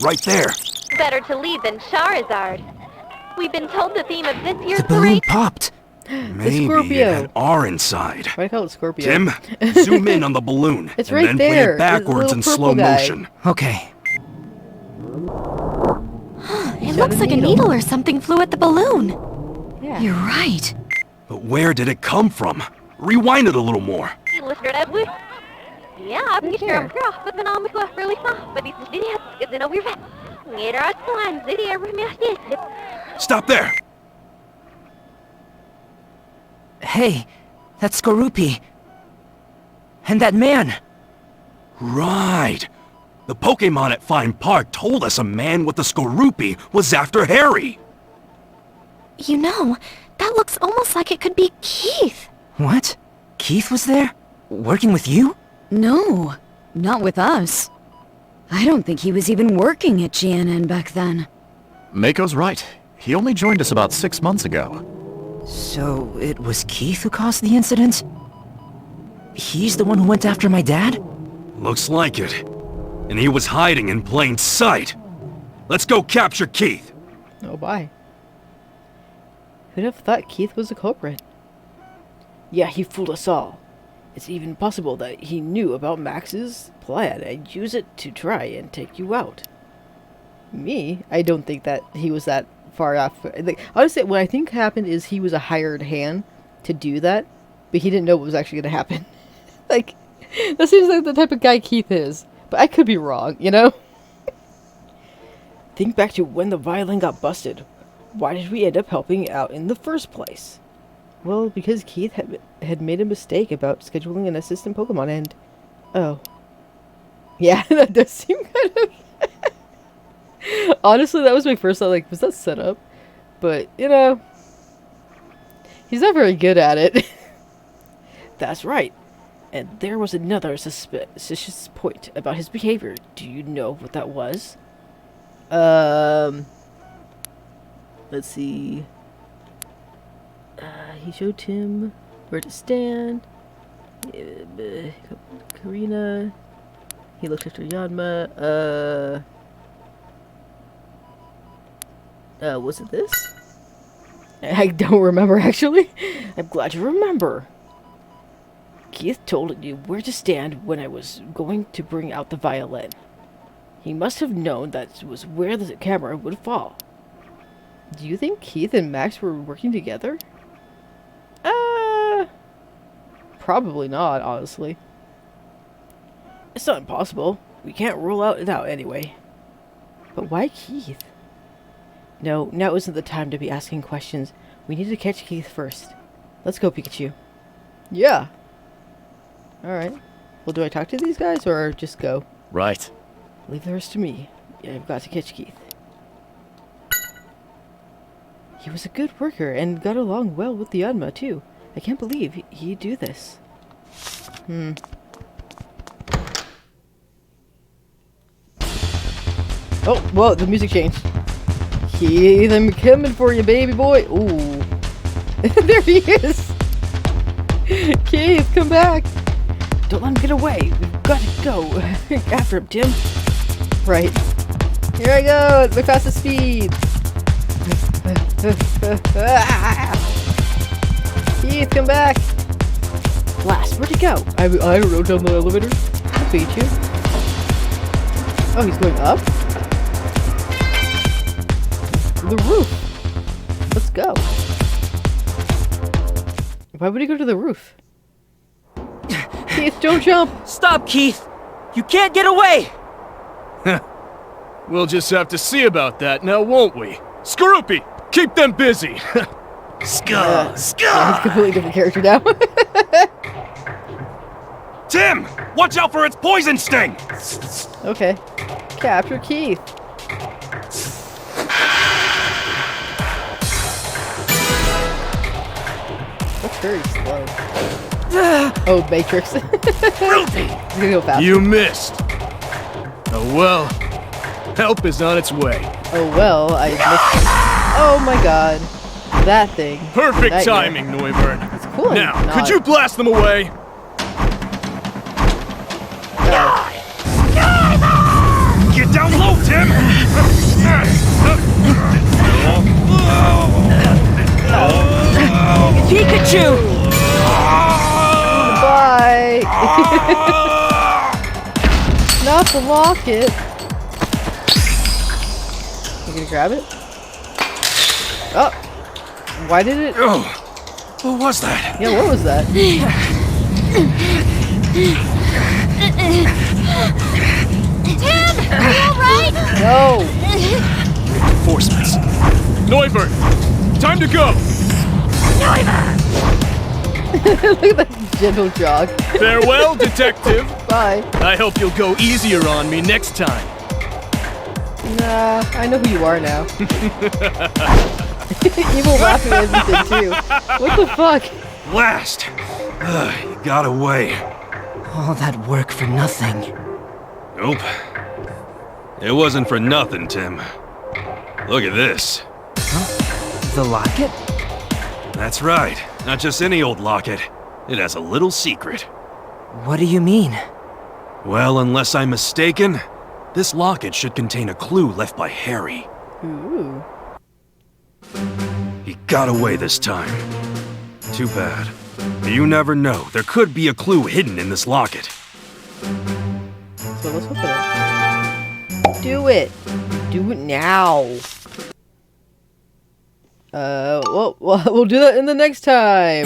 Right there. Better to lead than Charizard. We've been told the theme of this year's The balloon parade. popped. Maybe Scorpio. it had R inside. Why do I call it Scorpio? Tim, zoom in on the balloon. It's and right then there. play it backwards The in little slow purple guy. motion. Okay. It looks like a needle or something flew at the balloon. Yeah. You're right. But where did it come from? Rewind it a little more. Stop there. Hey, that's Skorupi. And that man. Right. The Pokemon at Fine Park told us a man with the Skorupi was after Harry. You know, that looks almost like it could be Keith. What? Keith was there? Working with you? No, not with us. I don't think he was even working at GNN back then. Mako's right. He only joined us about 6 months ago. So, it was Keith who caused the incident? He's the one who went after my dad? Looks like it. And he was hiding in plain sight. Let's go capture Keith. Oh, bye. Who'd have thought Keith was a culprit? Yeah, he fooled us all. It's even possible that he knew about Max's plan and used it to try and take you out. Me? I don't think that he was that far off. Like, honestly, what I think happened is he was a hired hand to do that, but he didn't know what was actually going to happen. Like, that seems like the type of guy Keith is. But I could be wrong, you know? Think back to when the violin got busted. Why did we end up helping out in the first place? Well, because Keith had made a mistake about scheduling an assistant Pokemon and... Oh. Yeah, that does seem kind of... Honestly, that was my first thought, like, was that set up? But, you know... He's not very good at it. That's right. And there was another suspicious point about his behavior. Do you know what that was? Let's see. He showed Tim where to stand. Carina. He looked after Yanma. Was it this? I don't remember, actually. I'm glad you remember. Keith told you where to stand when I was going to bring out the violin. He must have known that was where the camera would fall. Do you think Keith and Max were working together? Probably not, honestly. It's not impossible. We can't rule out anyway. But why Keith? No, now isn't the time to be asking questions. We need to catch Keith first. Let's go, Pikachu. Yeah. Alright. Well, do I talk to these guys or just go? Right. Leave the rest to me. Yeah, I've got to catch Keith. He was a good worker and got along well with the yanma, too. I can't believe he'd do this. Oh, whoa, the music changed. Keith, I'm coming for you, baby boy. Ooh. There he is. Keith, come back. Don't let him get away. We've got to go. After him, Tim. Right. Here I go at my fastest speed. Keith, come back. Blast, where'd he go? I don't know, down the elevator. I'll beat you. Oh, he's going up? The roof. Let's go. Why would he go to the roof? Keith, don't jump! Stop, Keith! You can't get away! We'll just have to see about that now, won't we? Skorupi, keep them busy! Ska! Yeah, he's a completely different character now. Tim! Watch out for its poison sting! Okay. Capture Keith. That's very slow. Oh, Matrix. He's gonna go fast. You missed! Oh well, help is on its way. Oh well, I missed. Oh my god. That thing. Perfect Nightmare. timing, Neuburn. It's cool. Now, could you blast them away? Get down low, Tim! Pikachu! Bye! Not the locket! You gonna grab it? Oh! Why did it? Oh, what was that? Yeah, what was that? Tim, are you alright? No! Reinforcements. Neuburn, time to go! Look at that gentle jog. Farewell, detective. Bye. I hope you'll go easier on me next time. Nah, I know who you are now. Evil laughing at everything too. What the fuck? Blast! You got away. All that work for nothing. Nope. It wasn't for nothing, Tim. Look at this. Huh? The locket? That's right. Not just any old locket. It has a little secret. What do you mean? Well, unless I'm mistaken, this locket should contain a clue left by Harry. Ooh. He got away this time. Too bad. You never know. There could be a clue hidden in this locket. So let's open it. Do it! Do it now! Well, we'll do that in the next time!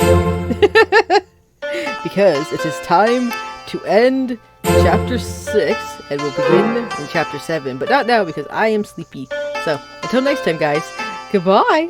Because it is time to end Chapter 6, and we'll begin in Chapter 7. But not now, because I am sleepy. So, until next time, guys, goodbye!